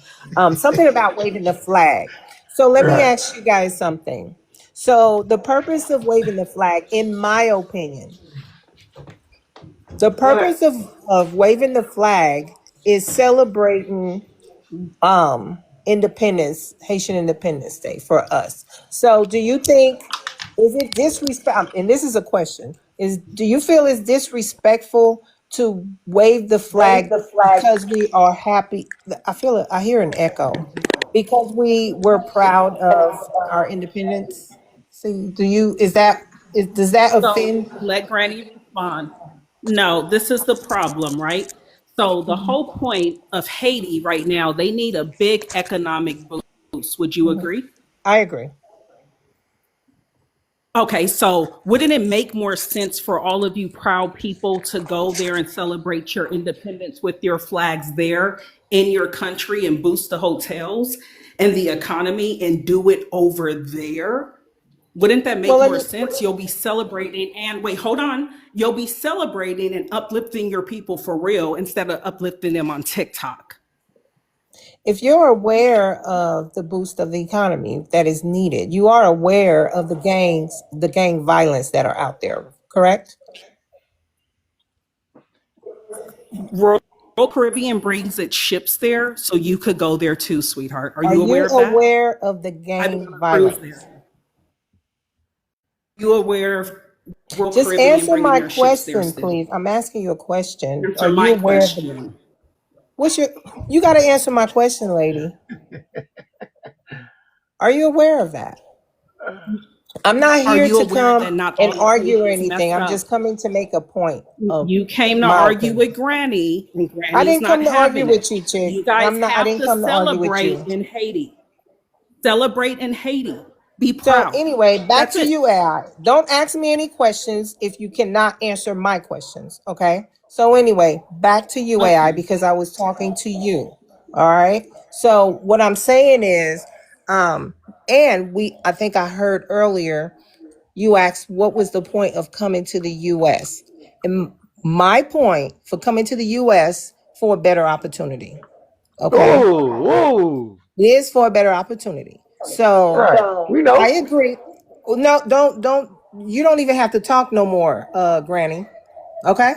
something about waving the flag. So let me Right. ask you guys something. So the purpose of waving the flag, in my opinion, the purpose of waving the flag is celebrating independence, Haitian Independence Day for us. So do you think, is it disrespect, and this is a question, do you feel it's disrespectful to wave the flag because we are happy? I hear an echo. Because we were proud of our independence. So does that So offend? let Granny respond. No, this is the problem, right? So the whole point of Haiti right now, they need a big economic boost. Would you agree? I agree. Okay, so wouldn't it make more sense for all of you proud people to go there and celebrate your independence with your flags there in your country and boost the hotels and the economy and do it over there? Wouldn't that Well, make let more me, sense? You'll be celebrating and wait, hold on. You'll be celebrating and uplifting your people for real instead of uplifting them on TikTok. if you're aware of the boost of the economy that is needed, you are aware of the gang violence that are out there, correct? Royal Caribbean brings its ships there, so you could go there too, sweetheart. Are Are you you aware of that? aware of the I've been gang on a cruise violence? there. You aware of Royal Just Caribbean answer bringing my their ships there question, still? please. I'm asking you a question. Are Answer you my aware of question. what's your, you got to answer my question, lady. Are you aware of that? I'm not Are here you to aware come that not and all of argue or Haiti is anything. messed I'm up? just coming to make a point of You came to my argue opinion. with Granny, and I Granny's didn't not come to argue having it. with you, chick. You guys I have didn't to come to argue with celebrate you. in Haiti. Celebrate in Haiti. Be So proud. anyway, back That's to it. you, AI. Don't ask me any questions if you cannot answer my questions. Okay. So anyway, back to you, AI, Okay. because I was talking to you. All right. So what I'm saying is, I think I heard earlier you asked what was the point of coming to the US. And my point for coming to the US for a better opportunity. Okay. Whoa, whoa. It is for a better opportunity. So Right. We I know. agree. No, don't you don't even have to talk no more, Granny. Okay?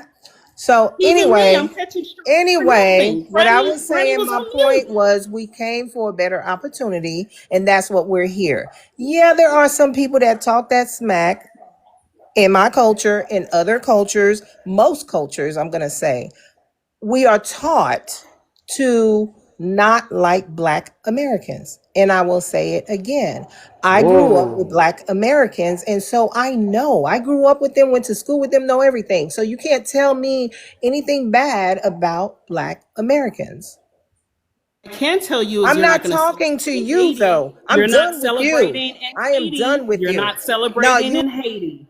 So Even me, I'm catching straight for nothing. what I Granny, was Granny saying, was my on point mute. was we came for a better opportunity, and that's what we're here. Yeah, there are some people that talk that smack in my culture, in other cultures, most cultures, I'm gonna say. We are taught to not like Black Americans. And I will say it again. I grew up with Whoa. Black Americans, and so I know. I grew up with them, went to school with them, know everything. So you can't tell me anything bad about Black Americans. I can tell you is I'm you're not not going to talking to celebrate in you, Haiti. though. I'm You're not done with you. celebrating in I am done Haiti. with You're you. not No, celebrating you. in Haiti.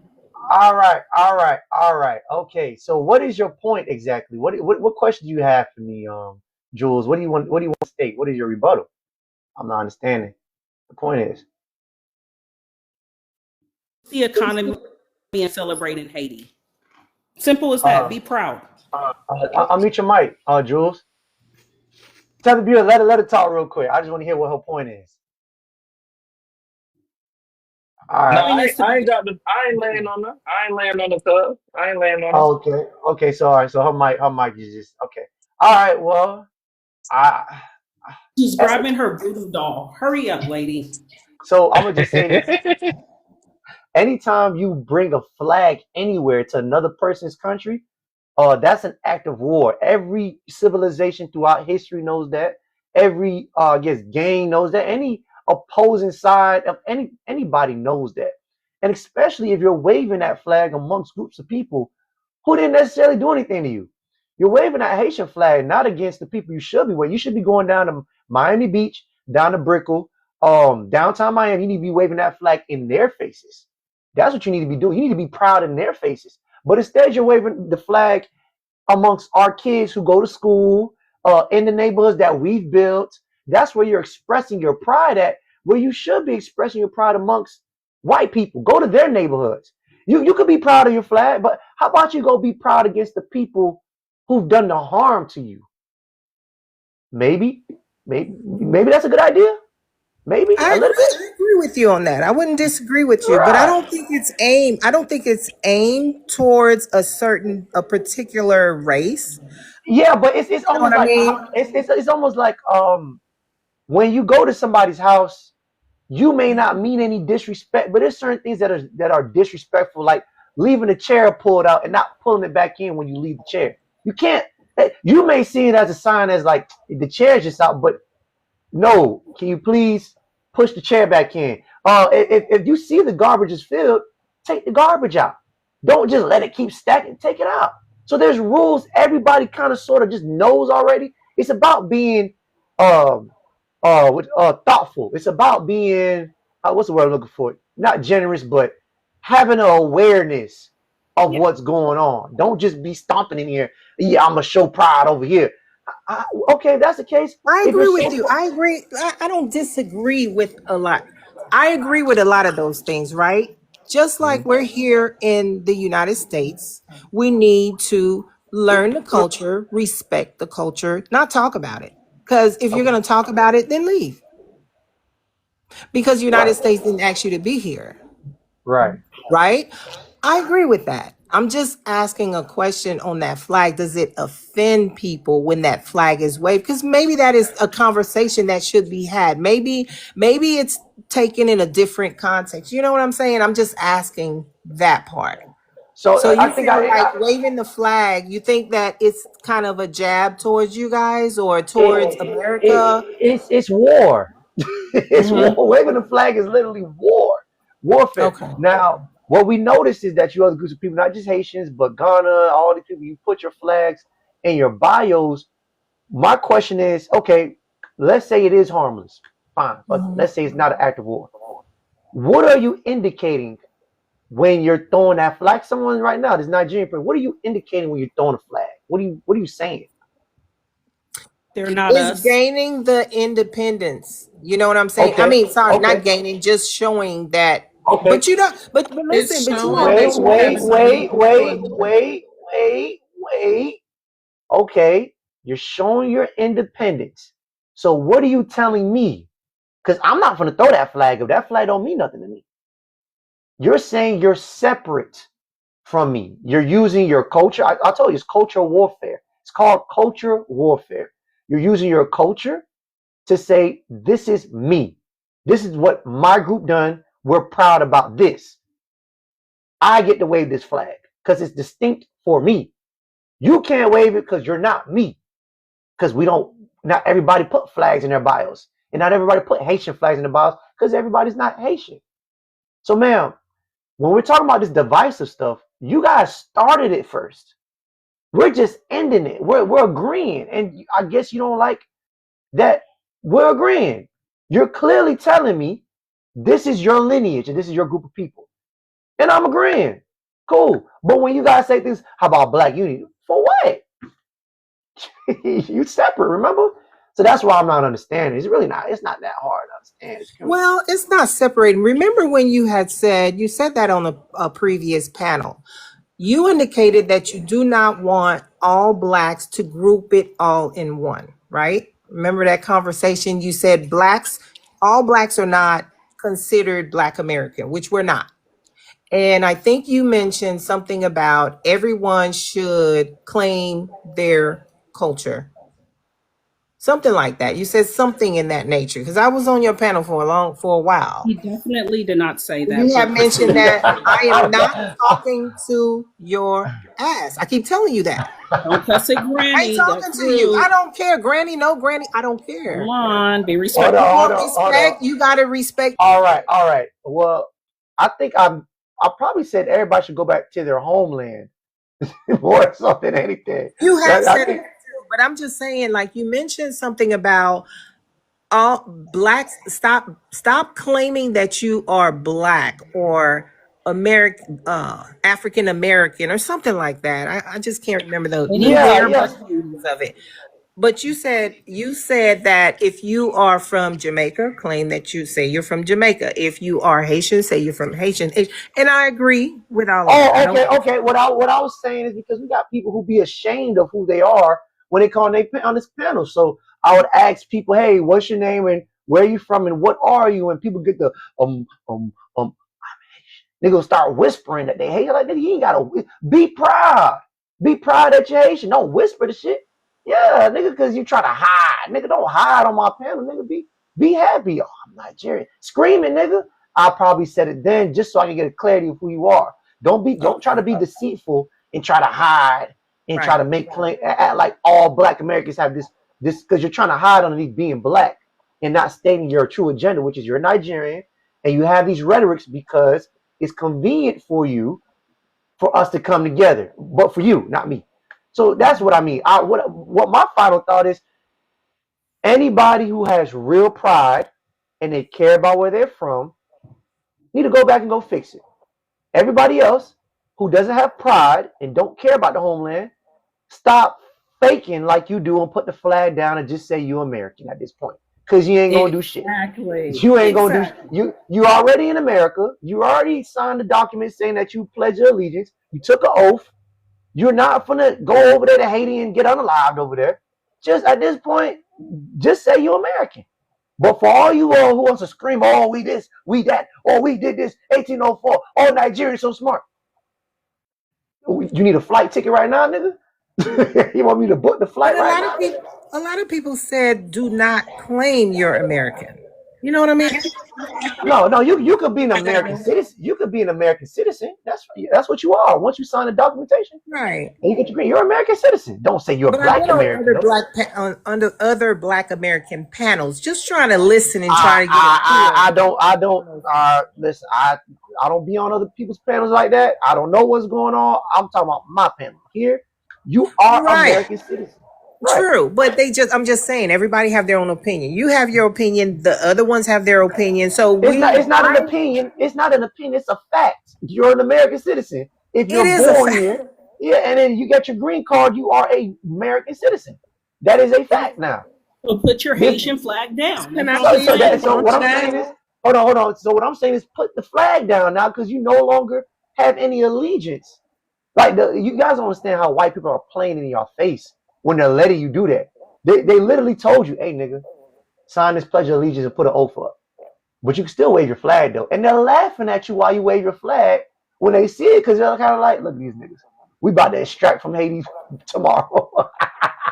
All right, all right, all right. Okay, so what is your point exactly? What question do you have for me, Jules? What do you want to state? What is your rebuttal? I'm not understanding. The point is, The economy and celebrate in Haiti. Simple as that. uh, Be proud. I'll mute your mic, Jules. Tell the viewer, let her talk real quick. I just want to hear what her point is. All No, right. Point is to I ain't be got the. I ain't laying on her. I ain't laying on the thug. I ain't laying on her. Okay. Okay. So all right. So her mic is just okay. All right. Well, I she's that's grabbing her voodoo doll. Hurry up, lady. so I'm gonna just say this. Anytime you bring a flag anywhere to another person's country, that's an act of war. Every civilization throughout history knows that. Every I guess gang knows that. Any opposing side of anybody knows that. And especially if you're waving that flag amongst groups of people who didn't necessarily do anything to you. You're waving that Haitian flag not against the people you should be waving. You should be going down to Miami Beach, down to Brickell, downtown Miami. You need to be waving that flag in their faces. That's what you need to be doing. You need to be proud in their faces. But instead, you're waving the flag amongst our kids who go to school, in the neighborhoods that we've built. That's where you're expressing your pride at, where you should be expressing your pride amongst white people. Go to their neighborhoods. You could be proud of your flag, but how about you go be proud against the people who've done the harm to you? Maybe that's a good idea. Maybe I a little bit. agree with you on that. I wouldn't disagree with you, but I Right. don't think it's aimed. I don't think it's aimed towards a particular race. Yeah, but it's You know almost what I like mean? it's almost like when you go to somebody's house, you may not mean any disrespect, but there's certain things that are disrespectful, like leaving the chair pulled out and not pulling it back in when you leave the chair. You can't. You may see it as a sign as like the chair's just out, but no, can you please push the chair back in? If you see the garbage is filled, take the garbage out. Don't just let it keep stacking. Take it out. So there's rules. Everybody kind of sort of just knows already. It's about being um thoughtful. It's about being what's the word I'm looking for? Not generous, but having an awareness of Yeah. what's going on. Don't just be stomping in here. Yeah, I'm gonna show pride over here. Okay, if that's the case. I If you're agree with so you. I agree. I don't disagree with a lot. I agree with a lot of those things, right? Just like Mhm. we're here in the United States, we need to learn the culture, respect the culture, not talk about it. Because if you're Okay. going to talk about it, then leave. Because the United Right. States didn't ask you to be here, Right. right? I agree with that. I'm just asking a question on that flag. Does it offend people when that flag is waved? Because maybe that is a conversation that should be had. Maybe it's taken in a different context. You know what I'm saying? I'm just asking that part. So So I you think feel like waving the flag, you think that it's kind of a jab towards you guys or towards America? it's war. It's war. Hmm. Waving the flag is literally war, warfare. Okay. Now, what we notice is that you other groups of people, not just Haitians, but Ghana, all these people, you put your flags in your bios. My question is, okay, let's say it is harmless, fine, but Mhm. let's say it's not an act of war. What are you indicating when you're throwing that flag? Someone right now, this Nigerian person, what are you indicating when you're throwing a flag? What are you saying? They're not Is us. gaining the independence. You know what I'm saying? I Okay, mean, sorry, okay, not gaining, just showing that. okay. But you don't. But It's listen. But you showing don't. Wait, But that you you don't have wait, use. something wait, wait, important. wait, wait, wait. Okay, you're showing your independence. So what are you telling me? Because I'm not going to throw that flag up. That flag don't mean nothing to me. You're saying you're separate from me. You're using your culture. I told you it's cultural warfare. It's called culture warfare. You're using your culture to say, this is me. This is what my group done. We're proud about this. I get to wave this flag because it's distinct for me. You can't wave it because you're not me. Because we don't, not everybody put flags in their bios. And not everybody put Haitian flags in the box because everybody's not Haitian. So, ma'am, when we're talking about this divisive stuff, you guys started it first. We're just ending it. We're agreeing. And I guess you don't like that we're agreeing. You're clearly telling me this is your lineage and this is your group of people. And I'm agreeing. Cool. But when you guys say things, how about black unity? For what? You separate, remember? So that's why I'm not understanding. It's not that hard to understand. Well, it's not separating. Remember when you said that on a previous panel. You indicated that you do not want all blacks to group it all in one, right? Remember that conversation? You said all blacks are not considered Black American, which we're not. And I think you mentioned something about everyone should claim their culture. Something like that. You said something in that nature because I was on your panel for a while. He definitely did not say that. You have mentioned that. I am not talking to your ass. I keep telling you that. Don't cuss at Granny. I ain't talking to you. I don't care. Granny, no Granny. I don't care. Come on, be respectful. Hold on. You gotta respect. All right. Well, I think I probably said everybody should go back to their homeland more so than anything. You have said it too, but I'm just saying, like you mentioned something about all blacks. Stop claiming that you are black or American, African American, or something like that. I just can't remember the of it. But you said that if you are from Jamaica, claim that you say you're from Jamaica. If you are Haitian, say you're from Haitian. And I agree with all of that. Okay. What I was saying is because we got people who be ashamed of who they are when they come on this panel. So I would ask people, hey, what's your name and where are you from and what are you? And people get the I'm Haitian. They gonna start whispering that they hate. Like, nigga, you ain't gotta be proud. Be proud that you're Haitian. Don't whisper the shit. Yeah, nigga, because you try to hide. Nigga, don't hide on my panel. Nigga, be happy. Oh, I'm Nigerian. Screaming, nigga. I probably said it then just so I can get a clarity of who you are. Don't try to be deceitful and try to hide and try to make claim act like all black Americans have this because you're trying to hide underneath being black and not stating your true agenda, which is you're Nigerian, and you have these rhetorics because it's convenient for you for us to come together. But for you, not me. So that's what I mean. What my final thought is, anybody who has real pride and they care about where they're from need to go back and go fix it. Everybody else who doesn't have pride and don't care about the homeland, stop faking like you do and put the flag down and just say you're American at this point. Because you ain't going to do shit. You ain't going to do you already in America. You already signed the document saying that you pledge your allegiance. You took an oath. You're not gonna go over there to Haiti and get unalived over there. Just at this point, just say you're American. But for all you all who wants to scream, oh, we this, we that, oh, we did this, 1804, oh, Nigerians so smart. You need a flight ticket right now, nigga? You want me to book the flight right now? A lot of people said, do not claim you're American. You know what I mean? No, you could be an American citizen. You could be an American citizen. That's what you are. Once you sign the documentation, right? And you get your green. You're an American citizen. Don't say you're a Black American. Under other Black American panels, just trying to listen and try to get. I don't. Listen. I don't be on other people's panels like that. I don't know what's going on. I'm talking about my panel here. You are American citizen. Right. True, but I'm just saying, everybody have their own opinion. You have your opinion. The other ones have their opinion. So it's not an opinion. It's not an opinion. It's a fact. You're an American citizen. If you're born here, and then you get your green card, you are a American citizen. That is a fact now. So put your Haitian flag down. So what I'm saying is, hold on. So what I'm saying is, put the flag down now because you no longer have any allegiance. Like you guys don't understand how white people are playing in your face when they're letting you do that. They literally told you, hey, nigga, sign this Pledge of Allegiance and put an oath up. But you can still wave your flag, though. And they're laughing at you while you wave your flag when they see it because they're kind of like, look at these niggas. We about to extract from Haiti tomorrow.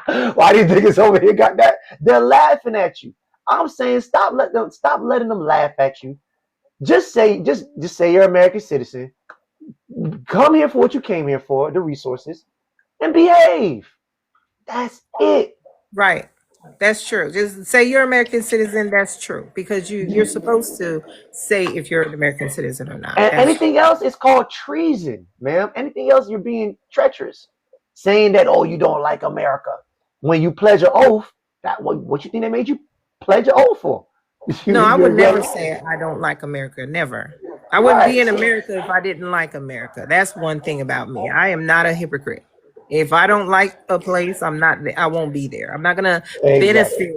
Why these niggas over here got that? They're laughing at you. I'm saying stop letting them laugh at you. Just say you're an American citizen. Come here for what you came here for, the resources, and behave. That's it. Right. That's true. Just say you're an American citizen. That's true because you're supposed to say if you're an American citizen or not. And That's true. anything else is called treason, ma'am. Anything else, you're being treacherous, saying that you don't like America when you pledge an oath. That what you think they made you pledge an oath for? No, I would never say I don't like America. Never. I wouldn't be in America if I didn't like America. That's one thing about me. I am not a hypocrite. If I don't like a place, I won't be there. I'm not gonna benefit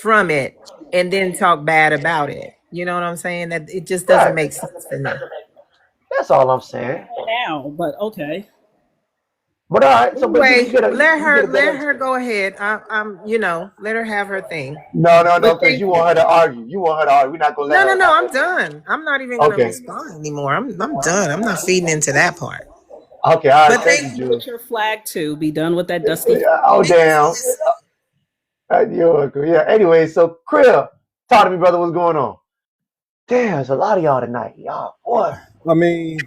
from it and then talk bad about it. You know what I'm saying? That it just doesn't make sense to me. That's all I'm saying. Now, but okay. But all right, so Anyway, let her go ahead. I'm let her have her thing. No, But because thank you you. want her to argue. You want her to argue. We're not gonna let her. No, I'm done. I'm not even gonna respond anymore. I'm done. I'm not feeding into that part. Okay, all right. But Thank you, thank you. Jules. Put your flag to be done with that dusty. Oh damn. Yeah. Anyway, so Krill, talk to me, brother. What's going on? Damn, there's a lot of y'all tonight. Y'all, boy. I mean,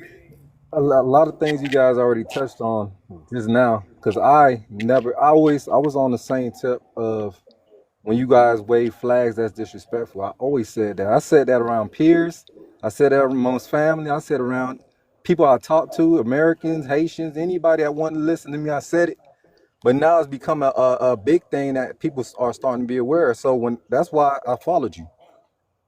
a lot of things you guys already touched on just now. Because I was on the same tip of when you guys wave flags, that's disrespectful. I always said that. I said that around peers. I said that amongst family. I said around people I talked to, Americans, Haitians, anybody that wanted to listen to me, I said it. But now it's become a big thing that people are starting to be aware of. So that's why I followed you.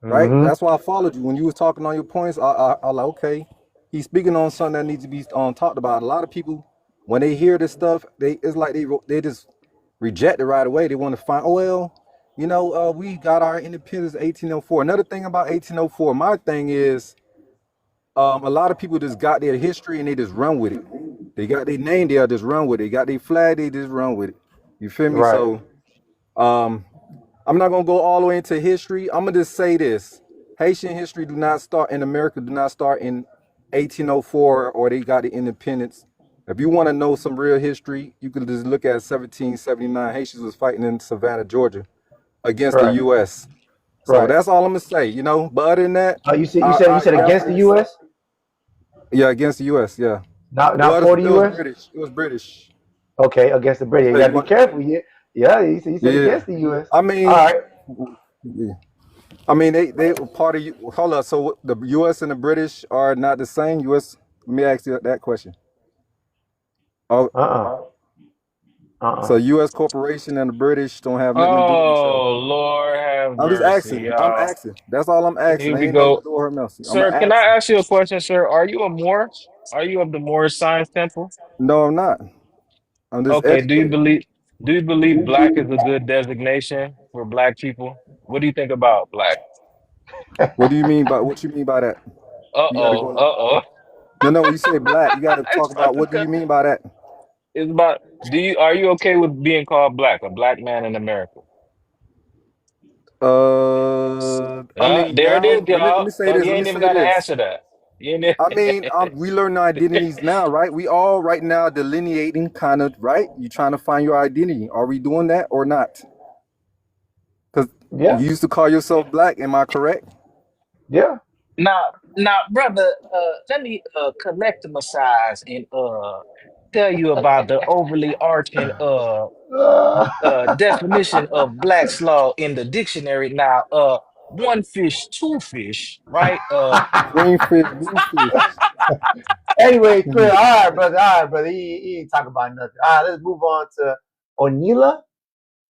Right? Mm-hmm. That's why I followed you. When you was talking on your points, I like, okay, he's speaking on something that needs to be talked about. A lot of people, when they hear this stuff, it's like they just reject it right away. They want to find, we got our independence in 1804. Another thing about 1804, my thing is, a lot of people just got their history and they just run with it. They got their name, they'll just run with it. They got their flag, they just run with it. You feel me? Right. So, I'm not gonna go all the way into history. I'm gonna just say this: Haitian history do not start in America. Do not start in 1804 or they got the independence. If you want to know some real history, you can just look at 1779. Haitians was fighting in Savannah, Georgia, against the U.S. So that's all I'm gonna say. But other than that, you said against the U.S. Yeah, against the U.S. Yeah, not for the U.S. It was British. Okay, against the British. You gotta be careful here. Yeah, you said against the U.S. I mean, all right. Yeah. I mean, they were part of you. Hold up. So the U.S. and the British are not the same. U.S. Let me ask you that question. Oh, so U.S. corporation and the British don't have nothing to do with each other. Oh, Lord have I'm just mercy, asking. I'm y'all. asking. That's all I'm asking. Here I we ain't never go. do her messy. I'm Sir, can I asking. ask you a question, sir? Are you a Moor? Are you of the Moor Science Temple? No, I'm not. I'm just Okay, educated. do you believe black is a good designation for black people? What do you think about black? What you mean by that? You got to Uh-oh, go. uh-oh. No. When you say black, you got to It's talk about about to what do come. you mean by that? It's about are you okay with being called black, a black man in America? I mean, There it now is, let y'all. me say Don't this. you Let me ain't even say gotta this. answer that. You ain't I mean, we learn our identities now, right? We all right now delineating kind of, right? You trying to find your identity. Are we doing that or not? Because you Yeah. used to call yourself black. Am I correct? Yeah. Now, brother, let me collect my size and tell you about the overly arching definition of Black's law in the dictionary. Now, one fish, two fish, right? Green fish, blue fish. Anyway, Chris, all right, brother. He ain't talking about nothing. All right, let's move on to Onila.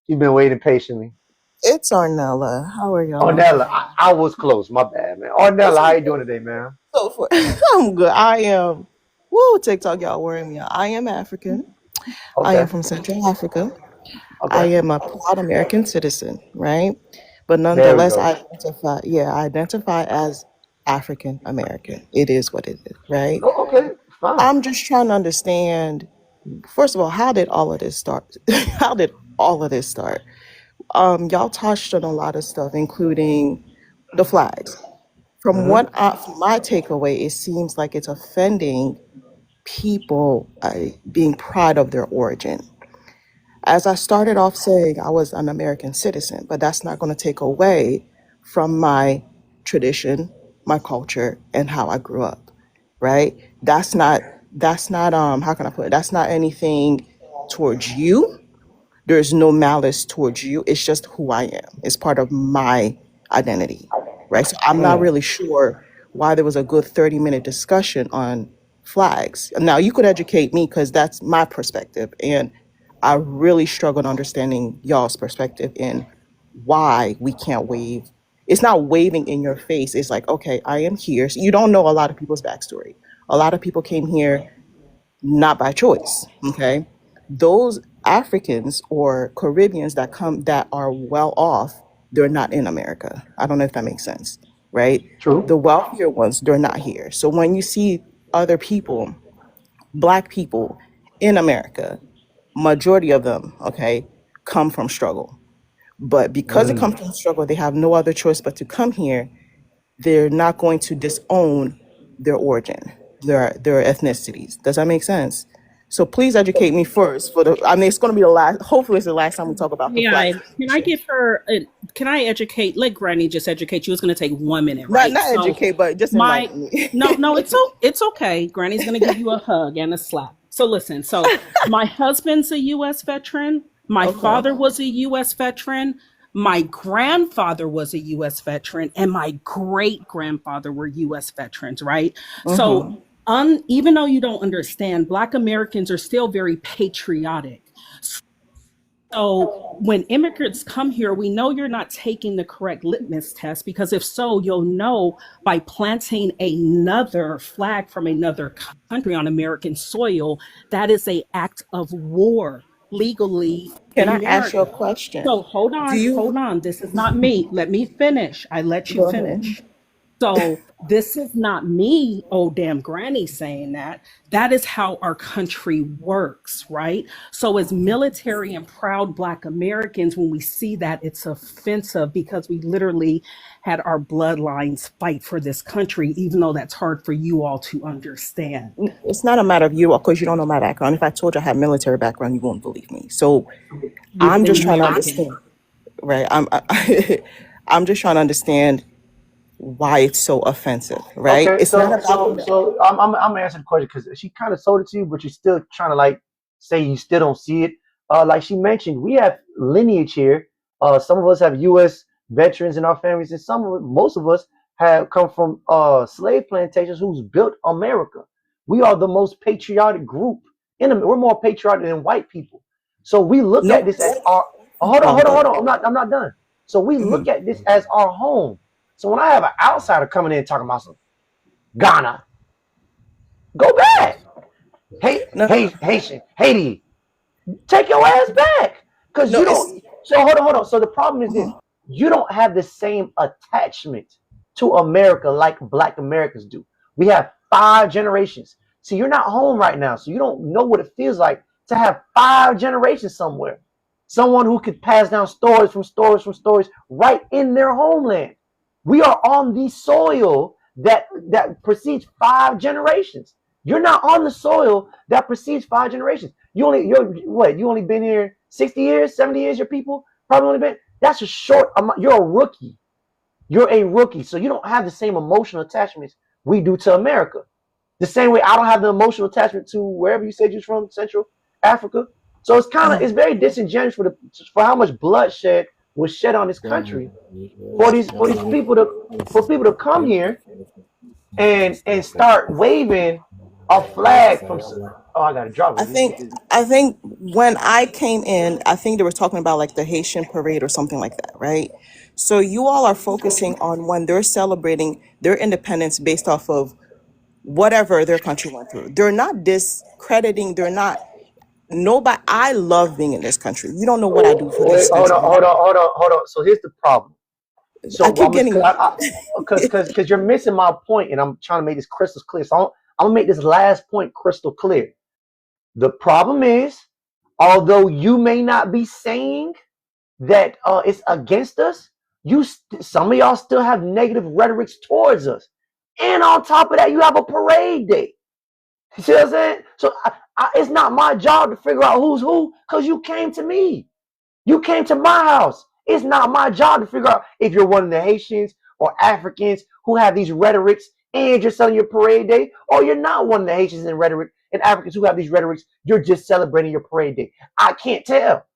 You've been waiting patiently. It's Arnella. How are y'all? Ornella, I was close. My bad, man. It's Ornella, how you okay. doing today, man? So for I'm good. I am. Woo, TikTok, y'all wearing me out. I am African. I am Okay. from Central Africa. I Okay. am a proud American citizen, right? But There we nonetheless, go. I identify as African American. It is what it is, right? Oh, okay. Fine. I'm just trying to understand. First of all, how did all of this start? How did all of this start? Y'all touched on a lot of stuff, including the flags. Mm-hmm. From my takeaway, it seems like it's offending people being proud of their origin. As I started off saying, I was an American citizen, but that's not going to take away from my tradition, my culture, and how I grew up. Right? That's not. How can I put it? That's not anything towards you. There's no malice towards you. It's just who I am. It's part of my identity, right? So I'm not really sure why there was a good 30-minute discussion on flags. Now, you could educate me because that's my perspective. And I really struggled understanding y'all's perspective in why we can't wave. It's not waving in your face. It's like, okay, I am here. So you don't know a lot of people's backstory. A lot of people came here not by choice. Okay. Those Africans or Caribbeans that are well off, they're not in America. I don't know if that makes sense, right? The wealthier ones, they're not here. So when you see other people, Black people in America, majority of them, okay, come from struggle. But because they come from struggle, they have no other choice but to come here. They're not going to disown their origin, their ethnicities. Does that make sense? So please educate me first. It's going to be the last. Hopefully, it's the last time we talk about the Yeah, flag. can I give her? Can I educate? Let Granny just educate you. It's going to take 1 minute, Not right? not educate, but just My enlighten me. no, it's okay. Granny's going to give you a hug and a slap. So listen. So my husband's a U.S. veteran. My Okay. father was a U.S. veteran. My grandfather was a U.S. veteran, and my great grandfather were U.S. veterans. Right. Mm-hmm. So even though you don't understand, Black Americans are still very patriotic. So when immigrants come here, we know you're not taking the correct litmus test, because if so, you'll know by planting another flag from another country on American soil, that is an act of war legally Can in I ask you a America. question? So hold Do on, you hold on. This is not me. Let me finish. I let you go ahead? finish. So this is not me, oh damn granny, saying that. That is how our country works, right? So as military and proud Black Americans, when we see that, it's offensive, because we literally had our bloodlines fight for this country, even though that's hard for you all to understand. It's not a matter of you, because you don't know my background. If I told you I have military background, you won't believe me. So You I'm just can trying to imagine. understand, right? I'm just trying to understand why it's so offensive, right? Okay, It's not so about so so I'm answering the question because she kind of sold it to you, but you're still trying to like say you still don't see it. Like she mentioned, we have lineage here. Some of us have U.S. veterans in our families, and most of us have come from slave plantations who's built America. We are the most patriotic group we're more patriotic than white people. So we look at no. this as our. Hold on, Oh, hold on, hold good. on. I'm not done. So we Hmm. look at this as our home. So when I have an outsider coming in talking about some Ghana, go back. No, Haitian, Haiti, take your ass back. Because no, you it's don't. So hold on. So the problem is this: you don't have the same attachment to America like Black Americans do. We have 5 generations. See, you're not home right now, so you don't know what it feels like to have 5 generations somewhere. Someone who could pass down stories right in their homeland. We are on the soil that precedes 5 generations. You're not on the soil that precedes 5 generations. You only been here 60 years, 70 years, your people probably only been. That's a short amount. You're a rookie. You're a rookie. So you don't have the same emotional attachments we do to America. The same way I don't have the emotional attachment to wherever you said you're from, Central Africa. So it's very disingenuous for how much bloodshed was shed on this country for these people to come here and start waving a flag from. Oh, I gotta drop I it. think I think when I came in, I think they were talking about like the Haitian parade or something like that, right? So you all are focusing on when they're celebrating their independence based off of whatever their country went through. They're not discrediting, they're not nobody. I love being in this country. You don't know what I do for Wait, this country. hold on. So here's the problem. I So keep I'm getting because you're missing my point, and I'm trying to make this crystal clear. So I'm gonna make this last point crystal clear. The problem is, although you may not be saying that it's against us, some of y'all still have negative rhetorics towards us, and on top of that, you have a parade day. You see what I'm saying? So it's not my job to figure out who's who because you came to me. You came to my house. It's not my job to figure out if you're one of the Haitians or Africans who have these rhetorics and you're selling your parade day, or you're not one of the Haitians and rhetoric and Africans who have these rhetorics. You're just celebrating your parade day. I can't tell.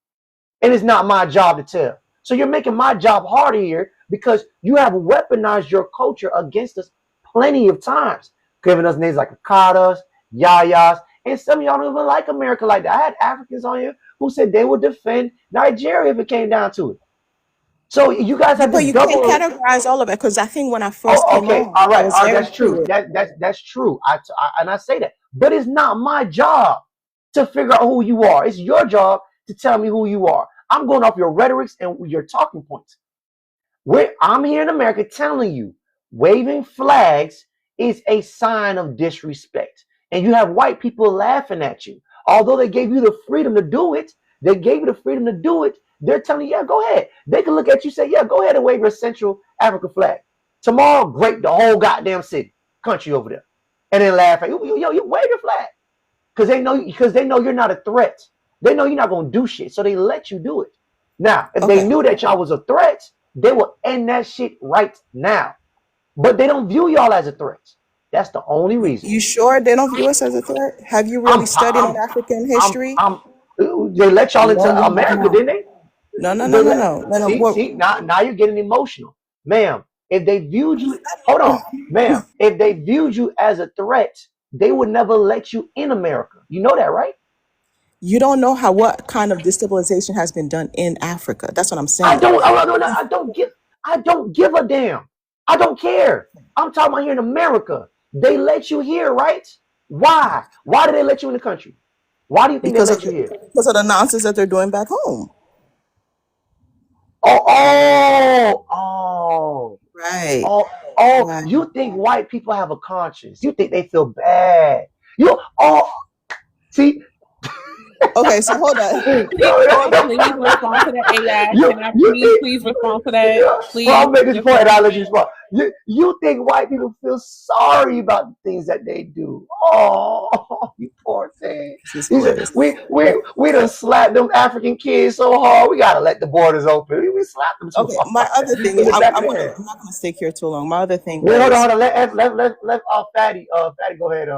and it's not my job to tell. So you're making my job harder here because you have weaponized your culture against us plenty of times, giving us names like Akadas, Yayas, and some of y'all don't even like America like that. I had Africans on here who said they would defend Nigeria if it came down to it. So you guys have But this you can't double. categorize all of it because I think when I first Oh, came okay, on, all I right, was all right, very that's true. clear. That's true. And I say that, but it's not my job to figure out who you are. It's your job to tell me who you are. I'm going off your rhetorics and your talking points. I'm here in America telling you, waving flags is a sign of disrespect, and you have white people laughing at you. Although they gave you the freedom to do it, they're telling you, yeah, go ahead. They can look at you and say, yeah, go ahead and wave your Central Africa flag. Tomorrow, great, the whole goddamn country over there. And then laugh at you. You wave your flag. Because they know you're not a threat. They know you're not going to do shit. So they let you do it. Now, if they knew that y'all was a threat, they will end that shit right now. But they don't view y'all as a threat. That's the only reason. You sure they don't view us as a threat? Have you really studied on African history? They let y'all into America, didn't they? No. See, now you're getting emotional. Ma'am, if they viewed you, hold on, ma'am, if they viewed you as a threat, they would never let you in America. You know that, right? You don't know what kind of destabilization has been done in Africa. That's what I'm saying. I don't give a damn. I don't care. I'm talking about here in America. They let you here, right? Why? Why do they let you in the country? Why do you think they let you here? Because of the nonsense that they're doing back home. Right. Right. You think white people have a conscience? You think they feel bad? See. Okay, so hold on. Please respond to that, AI. Can I please respond to that? Please. I'll make this point and I'll let you respond. You think white people feel sorry about the things that they do? Oh, you poor thing. We done slapped them African kids so hard. We gotta let the borders open. We slapped them too hard. My other thing is, I'm not gonna stay here too long. My other thing. Wait, hold on. Let Fatty go ahead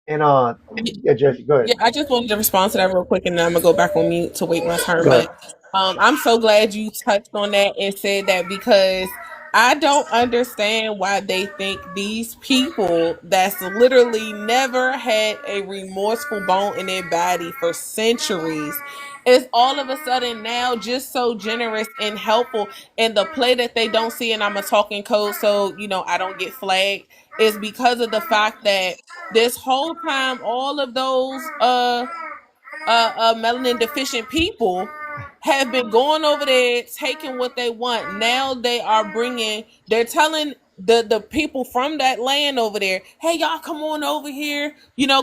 yeah, Jesse, go ahead. Yeah, I just wanted to respond to that real quick, and then I'm gonna go back on mute to wait my turn. But I'm so glad you touched on that and said that, because I don't understand why they think these people that's literally never had a remorseful bone in their body for centuries is all of a sudden now just so generous and helpful. And the play that they don't see, and I'm a talking code, so I don't get flagged, is because of the fact that this whole time all of those melanin deficient people have been going over there taking what they want. Now they're telling the people from that land over there, hey, y'all come on over here,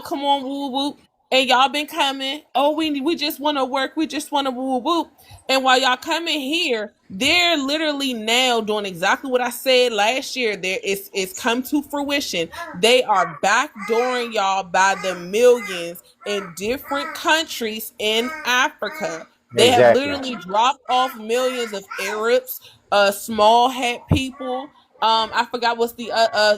come on, woo woo. And y'all been coming. Oh, we just want to work. We just want to woo woo. And while y'all coming here, they're literally now doing exactly what I said last year. It's come to fruition. They are backdooring y'all by the millions in different countries in Africa. They have literally dropped off millions of Arabs, small hat people. I forgot what's the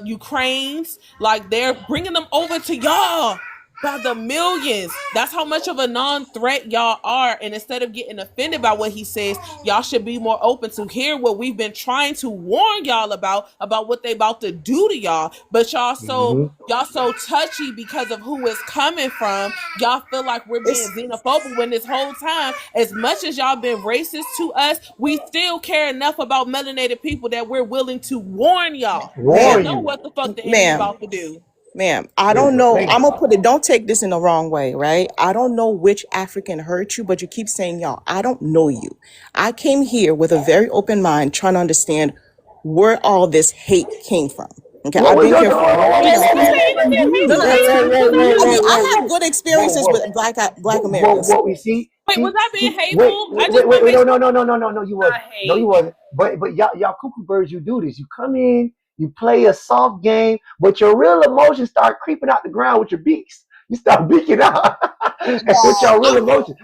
Ukraines. Like, they're bringing them over to y'all by the millions. That's how much of a non-threat y'all are. And instead of getting offended by what he says, y'all should be more open to hear what we've been trying to warn y'all about what they about to do to y'all. But y'all so touchy because of who it's coming from. Y'all feel like we're being xenophobic, when this whole time, as much as y'all been racist to us, we still care enough about melanated people that we're willing to warn y'all. We know what the fuck the enemy about to do. Ma'am, I don't know. I'm gonna put it. Don't take this in the wrong way, right? I don't know which African hurt you, but you keep saying y'all. I don't know you. I came here with a very open mind, trying to understand where all this hate came from. Okay, I've been here for a long time. I have good experiences with Black Americans. What we see. Wait, was I being hateful? Wait, no, you wasn't. No, you wasn't. But y'all cuckoo birds, you do this. You come in. You play a soft game, but your real emotions start creeping out the ground with your beaks. You start beaking out with your real emotions.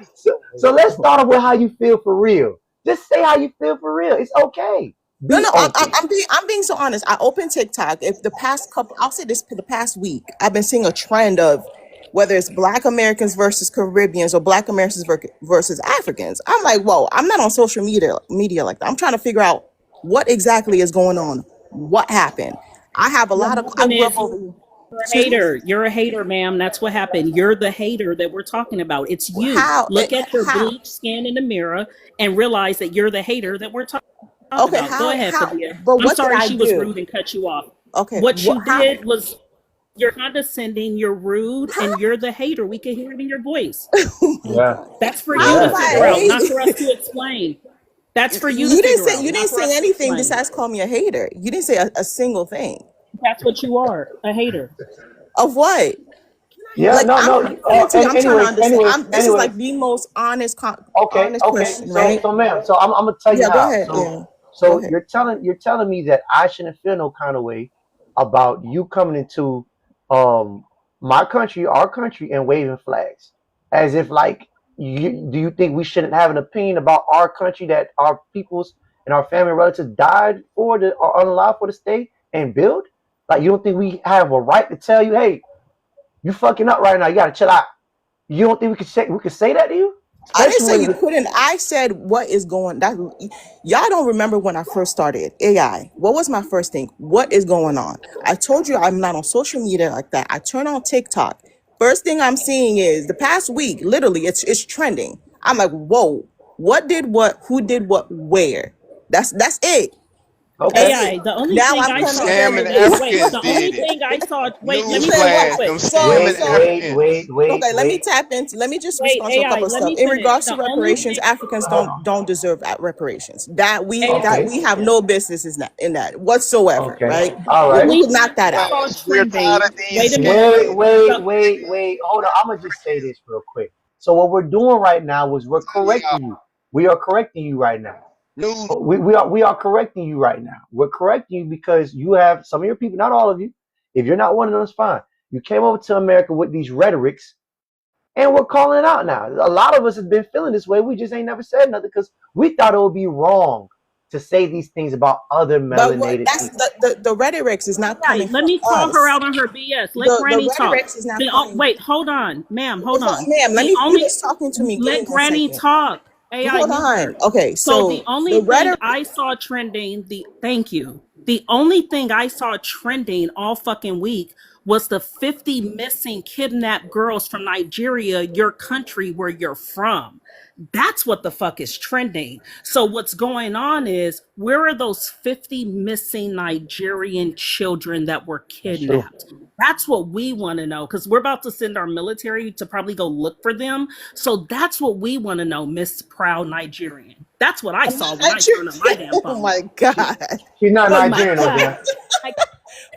So let's start off with how you feel for real. Just say how you feel for real. It's okay. I'm being so honest. I opened TikTok. I'll say this, for the past week, I've been seeing a trend of whether it's Black Americans versus Caribbeans or Black Americans versus Africans. I'm like, whoa, I'm not on social media like that. I'm trying to figure out what exactly is going on. What happened? I have a What lot of, I happened grew is up over here. you're a Excuse me? hater. You're a hater, ma'am. That's what happened. You're the hater that we're talking about. It's you. How? Look at your How? bleach skin in the mirror and realize that you're the hater that we're talking Okay, about. Go ahead, how? Fabia. But I'm what did sorry I she was do? rude and cut you off. Okay, What you how? did was you're condescending, you're rude, and you're the hater. We can hear it in your voice. Oh my Yeah. God. That's for How you to am figure I out, not for us hating? to explain. That's for you to You didn't figure say out, not for us to anything explain. besides call me a hater. You didn't say a single thing. That's what you are, a hater. Of what? Yeah, Like no, I'm no. explaining to you. I'm trying to understand. This is like Anyways. the most Okay, honest okay. question, So, right? so, ma'am. So, I'm gonna tell you Yeah, go how. ahead. So, Yeah, go so ahead. you're telling me that I shouldn't feel no kind of way about you coming into my country, our country, and waving flags, as if like do you think we shouldn't have an opinion about our country that our peoples and our family relatives died for, to are unalive for to stay and build? Like, you don't think we have a right to tell you, hey, you fucking up right now. You gotta chill out. You don't think we could say that to you? I didn't Especially say you when couldn't. I said what is going. That y'all don't remember when I first started AI. What was my first thing? What is going on? I told you I'm not on social media like that. I turn on TikTok. First thing I'm seeing is the past week. Literally, it's trending. I'm like, whoa! What did what? Who did what? Where? That's it. okay. That's it. AI, the only Now thing I'm I Them saw scamming understanding trending, this. wait, Africans the only did it. thing I saw, wait, let You me said finish real what? Newsflash, them quick. So scamming Wait, so wait, Africans. wait, wait, okay, let me wait. tap into. Let me just Wait, respond to a AI, couple of let stuff me in finish. regards to The only reparations. thing, Africans don't deserve reparations. That AI, Okay, we have no business in that whatsoever, okay. right? the All right. We only could knock thing that I out. saw We're tired trending, of wait these a minute. Wait, scamming. wait, The, wait, wait. Hold on. I'm gonna just say this real quick. So what we're doing right now is we're Yeah, correcting you. We are correcting you right now. news. We are correcting you right now. We're correcting you because you have some of your people, not all of you. If you're not one of them, it's fine. You came over to America with these rhetorics, and we're calling it out now. A lot of us have been feeling this way. We just ain't never said nothing because we thought it would be wrong to say these things about other But what melanated that's people. the rhetorics is not AI, coming let from me call her us. out on her BS. Let The Granny talk. rhetorics is not coming. Wait, hold on, ma'am, hold on. Ma'am, let The me only, finish talking to me. Give me let one Granny second. talk. AI, Hold mute on. her. Okay, So the so only the thing rhetoric. I saw trending, thank you. The only thing I saw trending all fucking week was the 50 missing kidnapped girls from Nigeria, your country where you're from. That's what the fuck is trending. So what's going on is where are those 50 missing Nigerian children that were That's true. kidnapped? That's what we want to know because we're about to send our military to probably go look for them. So that's what we want to know, Miss Proud Nigerian. That's what I I'm saw not when I turned on my Nigerian. damn Oh phone. my She, God. she's not Oh my Nigerian, no God. damn. I,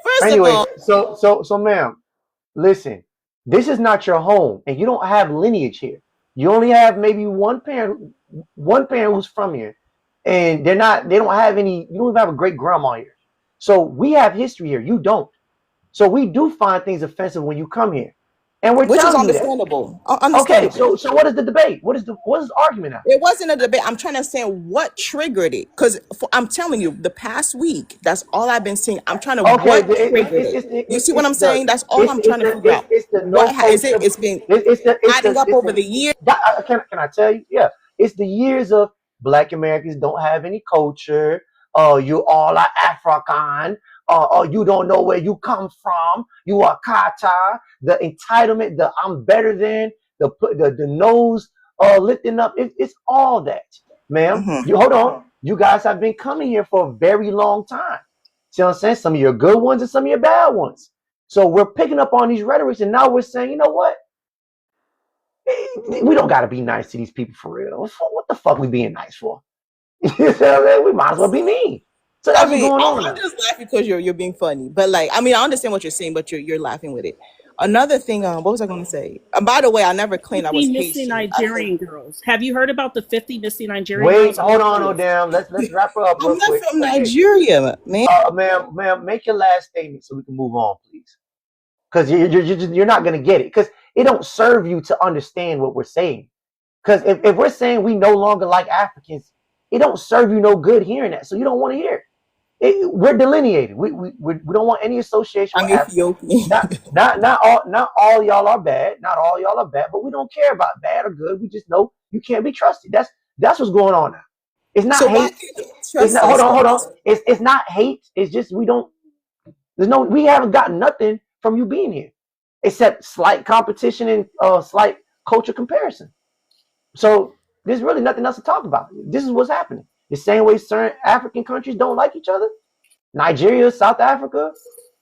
First of Anyways, all, so, ma'am, listen. This is not your home, and you don't have lineage here. You only have maybe one parent who's from here, and they're not. They don't have any. You don't even have a great grandma here. So we have history here. You don't. So we do find things offensive when you come here, and we're which is telling you that. understandable. Okay, Understandable. so what is the debate? What is the argument now? It wasn't a debate. I'm trying to understand what triggered it. Because I'm telling you, the past week, that's all I've been seeing. I'm trying to Okay, what triggered it. You see what I'm saying? That's all I'm trying to figure out. it's the no What is it? culture. It's been adding up It's over the the years. can I tell you? Yeah, it's the years of Black Americans don't have any culture. You all are African. You don't know where you come from. You are Kata. The entitlement, the I'm better than, the nose lifting up. It's all that, ma'am. Mhm. You hold on. You guys have been coming here for a very long time. See what I'm saying? Some of your good ones and some of your bad ones. So we're picking up on these rhetorics, and now we're saying, you know what? We don't got to be nice to these people for real. What the fuck we being nice for? You know what I'm saying? We might as well be mean. So I that's what's mean, going on I'm now. just laughing because you're being funny. But like, I mean, I understand what you're saying, but you're laughing with it. Another thing, what was I going to say? By the way, I never claimed I 50 was missing Haitian. I said Nigerian girls. Have you heard about the 50 missing Nigerian Wait, girls? I'm hold on, oh curious. damn. Let's wrap her up I'm real not quick. from Nigeria, man. Ma'am, make your last statement so we can move on, please. Because you're not gonna get it. Because it don't serve you to understand what we're saying. Because if we're saying we no longer like Africans, it don't serve you no good hearing that. So you don't want to hear it. we're delineating. We don't want any association I'm with Africa. Ethiopian. Not all y'all are bad. Not all y'all are bad, but we don't care about bad or good. We just know you can't be trusted. That's what's going on now. It's not So why hate. can't you It's trust not. us? Hold on. It's not hate. It's just we don't. We haven't gotten nothing from you being here, except slight competition and slight culture comparison. So there's really nothing else to talk about. This is what's happening. The same way certain African countries don't like each other. Nigeria, South Africa,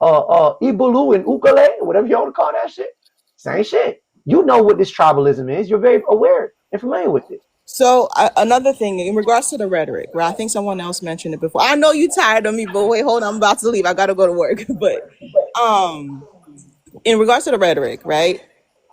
Ibulu and Ukale, whatever you want to call that shit. Same shit. You know what this tribalism is. You're very aware and familiar with it. So another thing in regards to the rhetoric, right? I think someone else mentioned it before. I know you tired of me, but wait, hold on, I'm about to leave. I gotta go to work. But in regards to the rhetoric, right?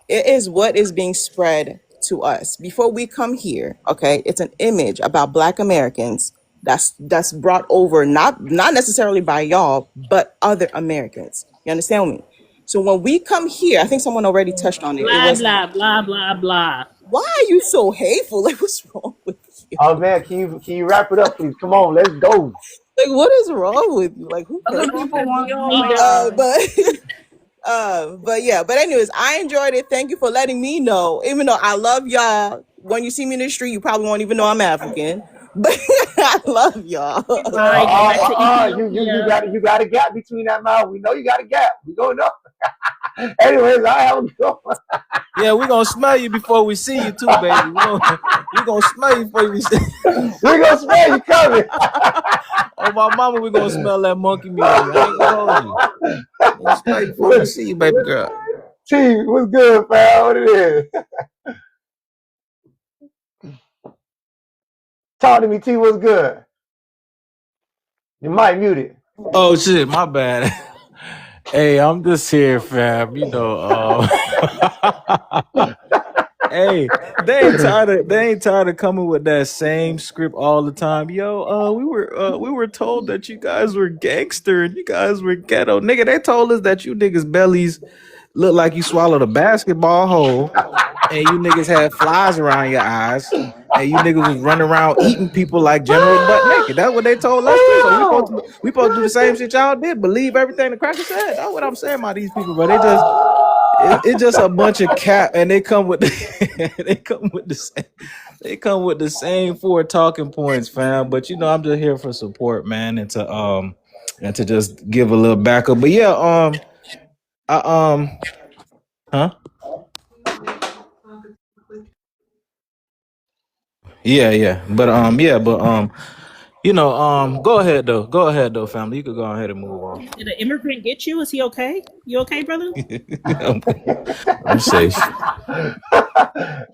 It is what is being spread to us before we come here. Okay, it's an image about Black Americans that's brought over not necessarily by y'all, but other Americans. You understand me? So when we come here, I think someone already touched on it. It Blah was blah blah blah blah. why are you so hateful? Like, what's wrong with you? Oh man, can you wrap it up, please? Come on, let's go. Like, what is wrong with you? Like, who Other hurt you? people want me done. But yeah, but anyways, I enjoyed it. Thank you for letting me know. Even though I love y'all, when you see me in the street, you probably won't even know I'm African. But I love y'all. You got a gap between that mouth. We know you got a gap. We going up. Anyways, I have a good one. Yeah, we're gonna smell you before we see you too, baby. We're gonna smell you before we see you. We're gonna smell you coming. Oh my mama, we're gonna smell that monkey music. I ain't gonna hold you. We're gonna smell you before we see you, baby girl. T, what's good, fam? What it is? Talk to me, T, what's good? You might mute it. Oh shit, my bad. Hey, I'm just here, fam. You know, hey, they ain't tired of coming with that same script all the time. Yo, we were told that you guys were gangster and you guys were ghetto. Nigga, they told us that you niggas bellies look like you swallowed a basketball hole and you niggas had flies around your eyes and you niggas was running around eating people like General Butt Naked. That's what they told us too. So we supposed to do the same shit y'all did. Believe everything the cracker said. That's what I'm saying about these people, but it's just a bunch of cap, and they come with the same four talking points, fam. But you know, I'm just here for support, man, and to just give a little backup. But yeah, huh? Yeah. But you know, go ahead though, family. You could go ahead and move on. Did an immigrant get you? Is he okay? You okay, brother? I'm safe.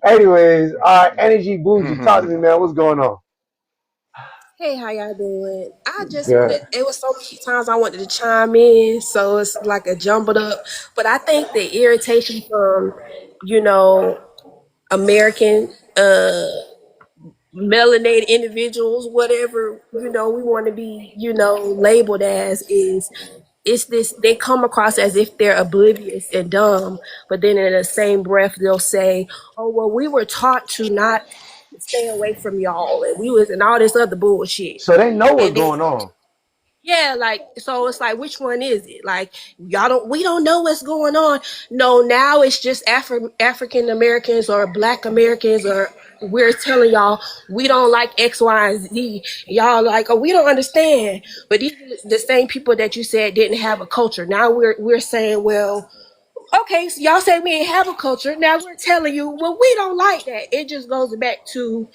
Anyways, all right, Energy Bougie, talk to me, man. What's going on? Hey, how y'all doing? I just wanted, it was so many times I wanted to chime in, so it's like a jumbled up. But I think the irritation from, American melanated individuals, whatever, we want to be, labeled as is it's this, they come across as if they're oblivious and dumb, but then in the same breath they'll say, oh well, we were taught to not stay away from y'all and we was and all this other bullshit. So they know what's going on. Yeah, like, so it's like, which one is it? Like, we don't know what's going on. No, now it's just African Americans or Black Americans, or we're telling y'all we don't like X, Y, and Z. Y'all like, oh, we don't understand. But these are the same people that you said didn't have a culture. Now we're saying, well, okay, so y'all say we ain't have a culture. Now we're telling you, well, we don't like that. It just goes back to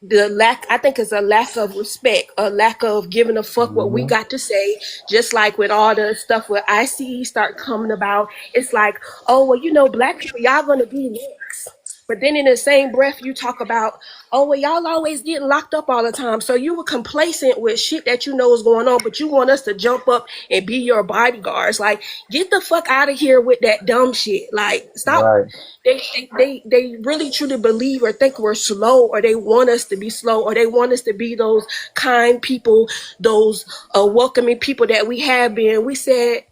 the lack, I think it's a lack of respect, a lack of giving a fuck what we got to say. Just like with all the stuff where ICE start coming about, it's like, oh well, Black people, y'all gonna be next. But then in the same breath you talk about, oh well, y'all always getting locked up all the time, so you were complacent with shit that you know is going on, but you want us to jump up and be your bodyguards. Like, get the fuck out of here with that dumb shit. Like, stop. Right. They really truly believe or think we're slow, or they want us to be slow, or they want us to be those kind people, those welcoming people that we have been. We said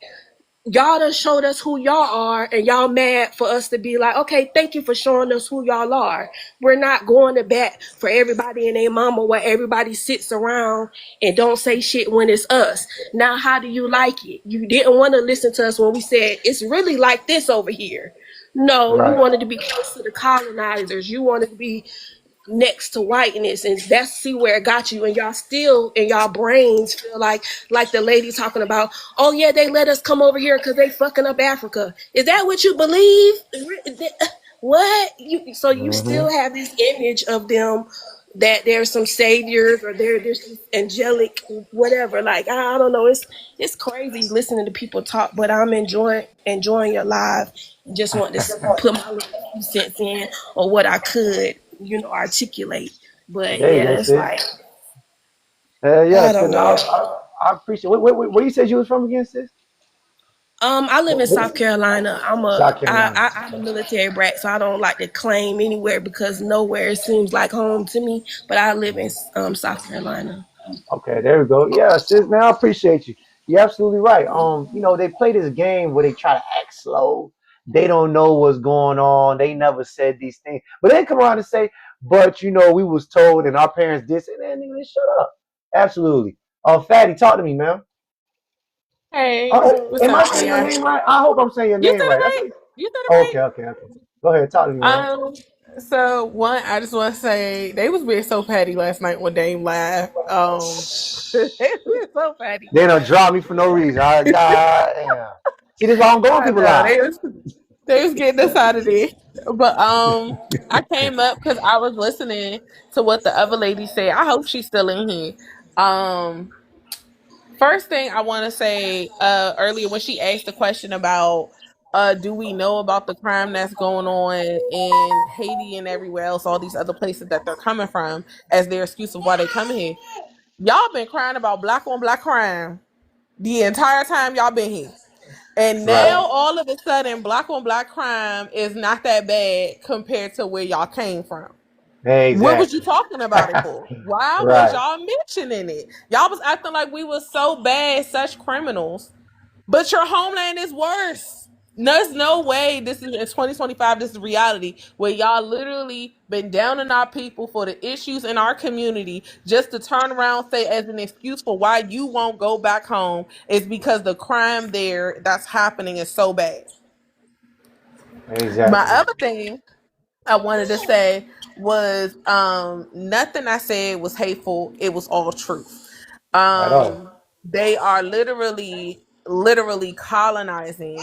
y'all done showed us who y'all are, and y'all mad for us to be like, okay, thank you for showing us who y'all are. We're not going to bat for everybody and their mama where everybody sits around and don't say shit when it's us. Now, how do you like it? You didn't want to listen to us when we said it's really like this over here. No, you wanted to be close to the colonizers. You wanted to be next to whiteness, and that's see where it got you, and y'all still in y'all brains feel like the lady talking about, oh yeah, they let us come over here because they fucking up Africa. Is that what you believe? What so you still have this image of them that there's some saviors or there's some angelic whatever. Like I don't know, it's crazy listening to people talk, but I'm enjoying your live. Just want to put my little few cents in or what I could, articulate. But There you yeah, go, it's sis. like Yeah, I sis. don't No, know. I appreciate. Where you said you was from again, sis? I live in South Carolina. South Carolina. I'm a military brat, so I don't like to claim anywhere because nowhere seems like home to me. But I live in South Carolina. Okay, there we go. Yeah, sis, man, I appreciate you. You're absolutely right. They play this game where they try to act slow. They don't know what's going on. They never said these things. But they come around and say, but we was told and our parents did say, man, nigga, shut up. Absolutely. Fatty, talk to me, man. Hey, what's Am I up, saying your y'all? name right? I hope I'm saying your You name said it right. right. You said it right. Okay. Go ahead, talk to me, man. So one, I just want to say they was being so petty last night when Dame laughed. They were so petty. They don't draw me for no reason. God damn. See, this is why I'm going I people know live. they was getting us out of there. But I came up because I was listening to what the other lady said. I hope she's still in here. Um, First thing I want to say, earlier when she asked the question about, do we know about the crime that's going on in Haiti and everywhere else, all these other places that they're coming from, as their excuse of why they coming here? Y'all been crying about black on black crime the entire time y'all been here. And now Right. all of a sudden, black on black crime is not that bad compared to where y'all came from. What was you Exactly. talking about it for? Why was Right. y'all mentioning it? Y'all was acting like we was so bad, such criminals. But your homeland is worse. There's no way this is in 2025, this is reality, where y'all literally been downing our people for the issues in our community just to turn around say as an excuse for why you won't go back home is because the crime there that's happening is so bad. My Exactly. other thing I wanted to say was nothing I said was hateful. It was all truth. At all. They are literally colonizing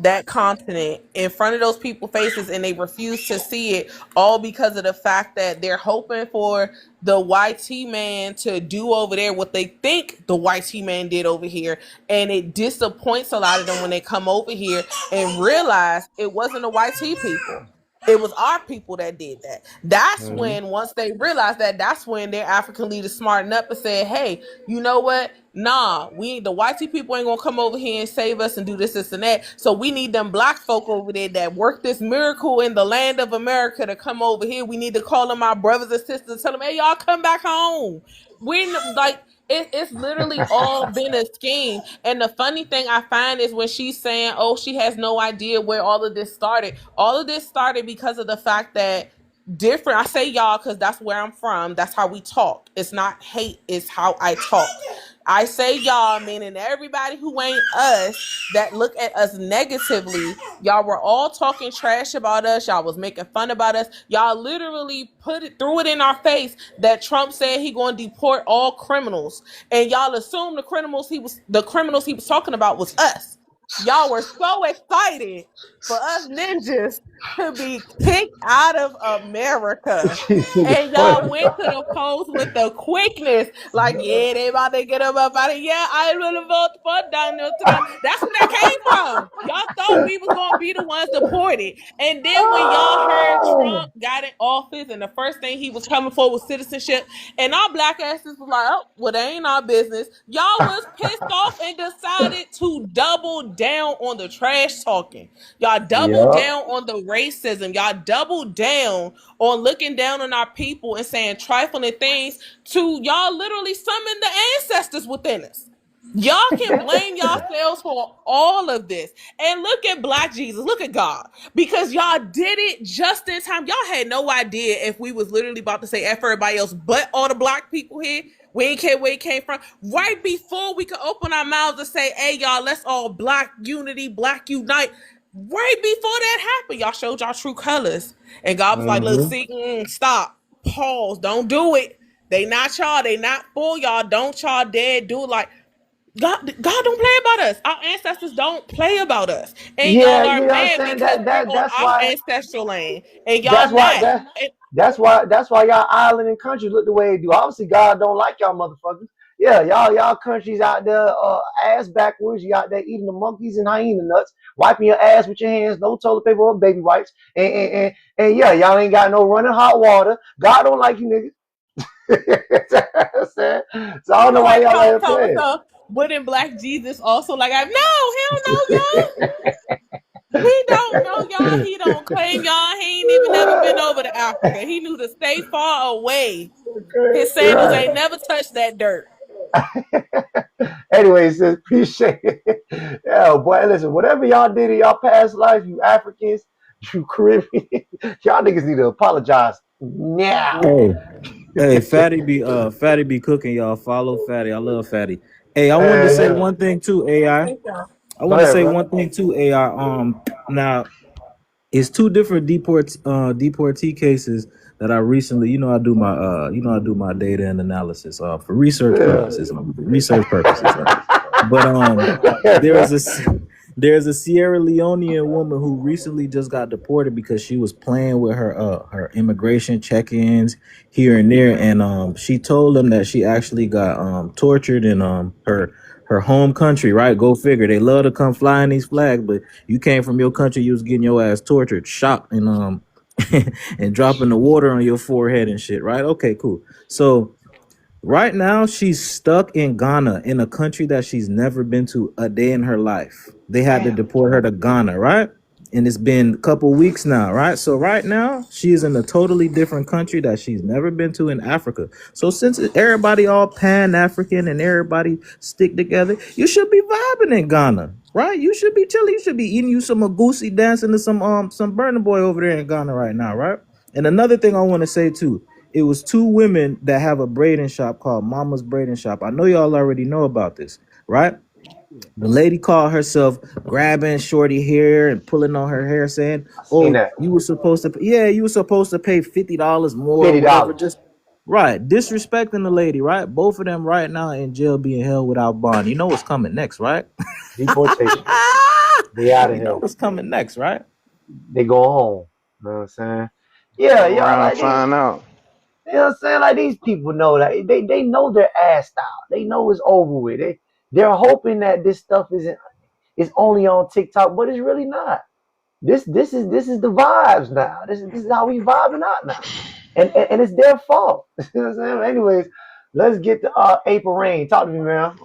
that continent in front of those people's faces, and they refuse to see it, all because of the fact that they're hoping for the YT man to do over there what they think the YT man did over here, and it disappoints a lot of them when they come over here and realize it wasn't the YT people. It was our people that did that. That's Hmm. when, once they realized that, that's when their African leaders smartened up and said, hey, you know what? Nah, the white people ain't gonna come over here and save us and do this, and that. So we need them black folk over there that work this miracle in the land of America to come over here. We need to call them our brothers and sisters, tell them, hey, y'all come back home. We're like, it's literally all been a scheme. And the funny thing I find is when she's saying, oh, she has no idea where all of this started. All of this started because of the fact that I say y'all because that's where I'm from. That's how we talk. It's not hate, it's how I talk. I say y'all, meaning everybody who ain't us that look at us negatively. Y'all were all talking trash about us. Y'all was making fun about us. Y'all literally threw it in our face that Trump said he going to deport all criminals, and y'all assumed the criminals he was talking about was us. Y'all were so excited for us ninjas to be kicked out of America. She's in the And y'all funny. went to the polls with the quickness, like, yeah, they about to get him up out of here. Yeah, I will vote for Donald Trump. That's where that came from. Y'all thought we was gonna be the ones deported. And then when y'all heard Trump got in office and the first thing he was coming for was citizenship, and our black asses was like, oh, well, they ain't our business. Y'all was pissed off and decided to double down on the trash talking. Y'all doubled Yep. down on the racism. Y'all doubled down on looking down on our people and saying trifling things to y'all literally summon the ancestors within us. Y'all can blame yourselves for all of this. And look at Black Jesus. Look at God. Because y'all did it just in time. Y'all had no idea if we was literally about to say F everybody else but all the Black people here. We ain't care where it came from. Right before we could open our mouths and say, hey, y'all, let's all Black unity, Black unite. Right before that happened, y'all showed y'all true colors. And God was like, look, see, stop. Pause. Don't do it. They not y'all. They not for y'all. Don't y'all dare do it. Like, God don't play about us. Our ancestors don't play about us. And Yeah, y'all you are know what I'm mad saying? because we're on That's our why ancestral land and y'all that's why not. that And that's why y'all island and country look the way they do. Obviously, God don't like y'all motherfuckers. Yeah, y'all countries out there ass backwards. You out there eating the monkeys and hyena nuts, wiping your ass with your hands, no toilet paper or baby wipes, and yeah, y'all ain't got no running hot water. God don't like you niggas. So I don't know why right, y'all so ain't so playing. so wouldn't Black Jesus also like I no, he don't know y'all. He don't know y'all. He don't claim y'all. He ain't even never been over to Africa. He knew to stay far away. His sandals Right. ain't never touched that dirt. Anyway, sis, appreciate it. Yeah, boy, listen, whatever y'all did in y'all past life, you Africans, you Caribbean, y'all niggas need to apologize now. Hey, hey, Fatty be cooking, y'all. Follow Fatty. I love Fatty. Hey, I wanted to say Yeah. one thing too, AI. I Go want to ahead, say bro. one thing too, AI. Now it's two different deportee cases that I recently, I do my data and analysis for research purposes, But there is there's a Sierra Leonean woman who recently just got deported because she was playing with her immigration check-ins here and there, and she told them that she actually got tortured in her home country. Right? Go figure. They love to come flying these flags, but you came from your country, you was getting your ass tortured, shot, and and dropping the water on your forehead and shit. Right? Okay, cool. So right now, she's stuck in Ghana, in a country that she's never been to a day in her life. They had to Damn. deport her to Ghana, right? And it's been a couple weeks now, right? So right now, she is in a totally different country that she's never been to in Africa. So since everybody all Pan-African and everybody stick together, you should be vibing in Ghana, right? You should be chilling. You should be eating you some Agusi, dancing to some Burna Boy over there in Ghana right now, right? And another thing I want to say too, it was two women that have a braiding shop called Mama's Braiding Shop. I know y'all already know about this, right? The lady called herself grabbing shorty hair and pulling on her hair, saying, I seen "Oh, that. you were supposed to, yeah, you were supposed to pay $50 more or whatever." $50. Just right, disrespecting the lady, right? Both of them right now in jail, being held without bond. You know what's coming next, right? Deportation. They out of You know here. what's coming next, right? They go home. You know what I'm saying? Yeah, Go y'all around like and these. find out. You know what I'm saying? Like these people know that they know their ass style. They know it's over with. They're hoping that this stuff is only on TikTok, but it's really not. This is the vibes now. This is how we vibing out now, and it's their fault. You know what I'm saying? Anyways, let's get to April Rain. Talk to me, man.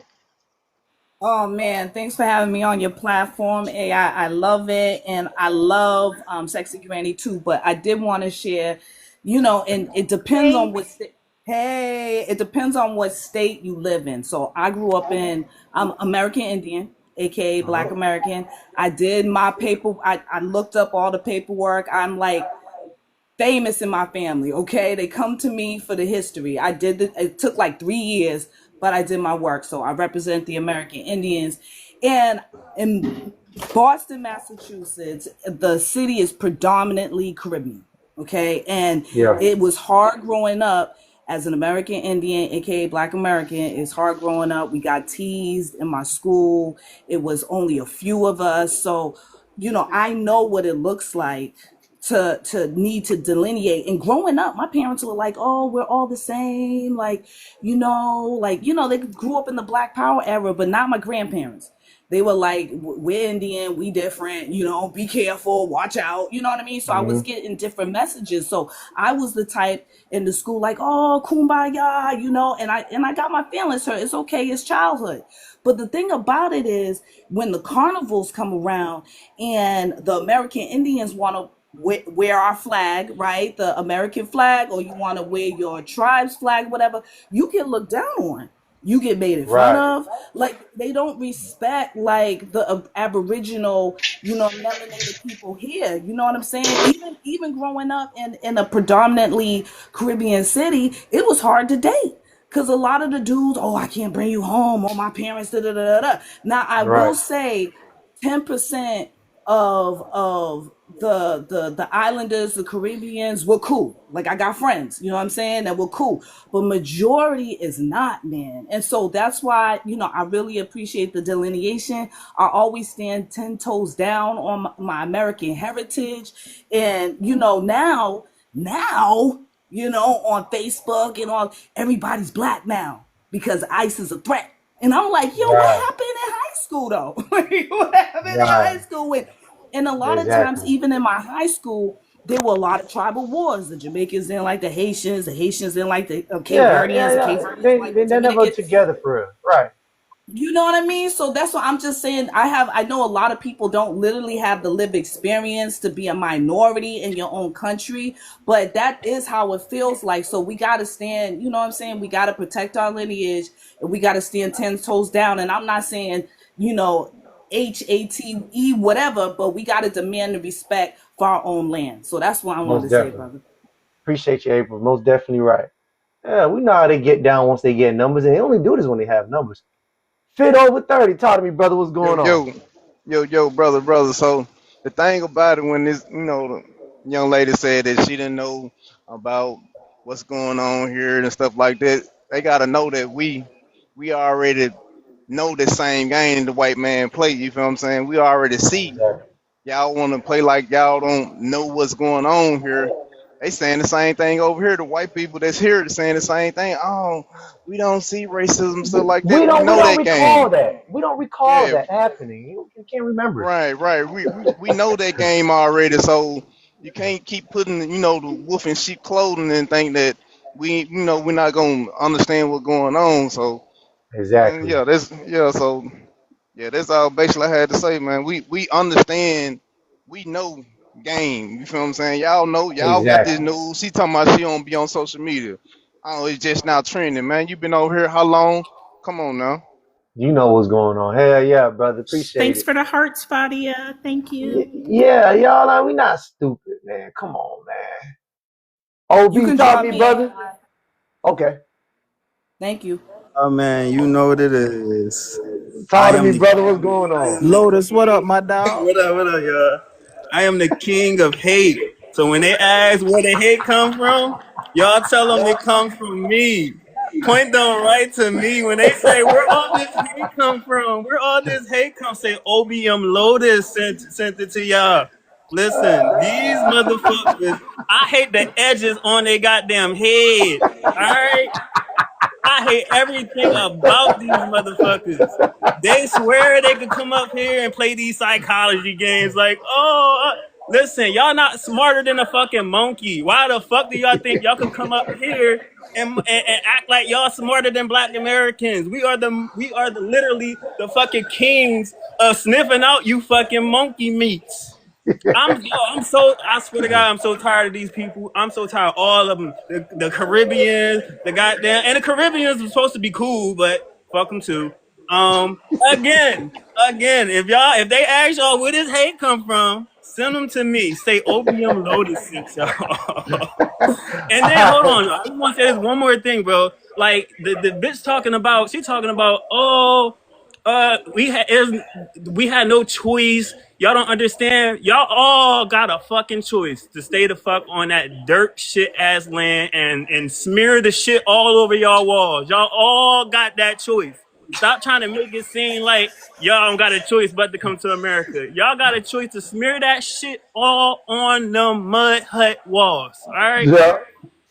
Oh man, thanks for having me on your platform. Hey, I love it, and I love Sexy Granny too. But I did want to share, and it depends on what Thanks. state. Hey, it depends on what state you live in. So I grew up in American Indian, aka Black American. I did my paper. I looked up all the paperwork. I'm like famous in my family. Okay, they come to me for the history. It took like 3 years, but I did my work. So I represent the American Indians, and in Boston, Massachusetts, the city is predominantly Caribbean. Okay, and Yeah. it was hard growing up as an American Indian, aka Black American. It's hard growing up. We got teased in my school. It was only a few of us, so I know what it looks like to need to delineate. And growing up, my parents were like, oh, we're all the same, they grew up in the Black Power era, but not my grandparents. They were like, we're Indian, we different, be careful, watch out, you know what I mean? So I was getting different messages. So I was the type in the school like, oh, kumbaya, and I got my feelings hurt. It's okay, it's childhood. But the thing about it is, when the carnivals come around and the American Indians want to wear our flag, right? The American flag, or you want to wear your tribe's flag, whatever, you get looked down on. you get made in fun Right. of. Like they don't respect like the Aboriginal, melanated people here. You know what I'm saying? Even growing up in a predominantly Caribbean city, it was hard to date. Cause a lot of the dudes, oh, I can't bring you home. Oh, my parents, da da da da. Now I will Right. say, 10% of the islanders, the Caribbeans were cool. Like I got friends, you know what I'm saying, that were cool. But majority is not, man. And so that's why, I really appreciate the delineation. I always stand 10 toes down on my American heritage. And now, on Facebook and on everybody's black now because ICE is a threat. And I'm like, yo, what Right. happened in high school though? What happened in Right. high school with? And a lot of times, Exactly. even in my high school, there were a lot of tribal wars. The Jamaicans didn't like the Haitians didn't like the Cape Yeah, yeah, Verdeans, the yeah. Cape Verdeans didn't like the They're never Dominicans. together for real. Right. You know what I mean? So that's what I'm just saying. I know a lot of people don't literally have the lived experience to be a minority in your own country, but that is how it feels like. So we got to stand, you know what I'm saying? We got to protect our lineage and we got to stand 10 toes down. And I'm not saying, HATE, whatever, but we got to demand the respect for our own land. So that's what I wanted Most to say, definitely. brother. Appreciate you, April. Most definitely right. Yeah, we know how they get down once they get numbers, and they only do this when they have numbers. Fit over 30. Talk to me, brother. What's Yo, going on? yo, brother. So the thing about it, when this, the young lady said that she didn't know about what's going on here and stuff like that, they gotta know that we already know the same game the white man play. You feel what I'm saying? We already see Exactly. y'all want to play like y'all don't know what's going on here. They saying the same thing over here. The white people that's here are saying the same thing. Oh, we don't see racism, stuff like We that. We don't. We know don't that recall game. that. We don't recall Yeah, that happening. You can't remember it. right. We know that game already. So you can't keep putting the wolf in sheep clothing and think that we're not gonna understand what's going on. So and Exactly. that's all basically I had to say, man. We understand, we know game. You feel what I'm saying? Y'all know, y'all got this Exactly. news. She talking about she don't be on social media. Oh, it's just now trending, man. You been over here how long? Come on now. You know what's going on. Hell yeah, brother. Appreciate Thanks it. for the hearts, Fadia. Thank you. Yeah, y'all. We not stupid, man. Come on, man. You OB, can talk to drop me, me in. brother. Okay. Thank you. Oh man, you know what it is. I Talk to am me, the brother. What's going on? Lotus. What up, my dog? What up, y'all? I am the king of hate. So when they ask where the hate come from, y'all tell them it comes from me. Point them right to me. When they say where all this hate come from, where all this hate come, say OBM Lotus sent it to y'all. Listen, these motherfuckers, I hate the edges on their goddamn head. All right. I hate everything about these motherfuckers. They swear they could come up here and play these psychology games like, listen, y'all not smarter than a fucking monkey. Why the fuck do y'all think y'all could come up here and act like y'all smarter than black Americans? We are the literally the fucking kings of sniffing out you fucking monkey meats. I swear to God, I'm so tired of these people. I'm so tired of all of them. The Caribbeans, the goddamn, and the Caribbeans are supposed to be cool, but fuck them too. Um, again, if they ask y'all where this hate come from, send them to me. Say OBM Lotus sent y'all. And then hold on, I just want to say this one more thing, bro. Like the bitch she talking about, we had no choice. Y'all don't understand. Y'all all got a fucking choice to stay the fuck on that dirt shit ass land and smear the shit all over y'all walls. Y'all all got that choice. Stop trying to make it seem like y'all don't got a choice but to come to America. Y'all got a choice to smear that shit all on the mud hut walls. All right? Yeah.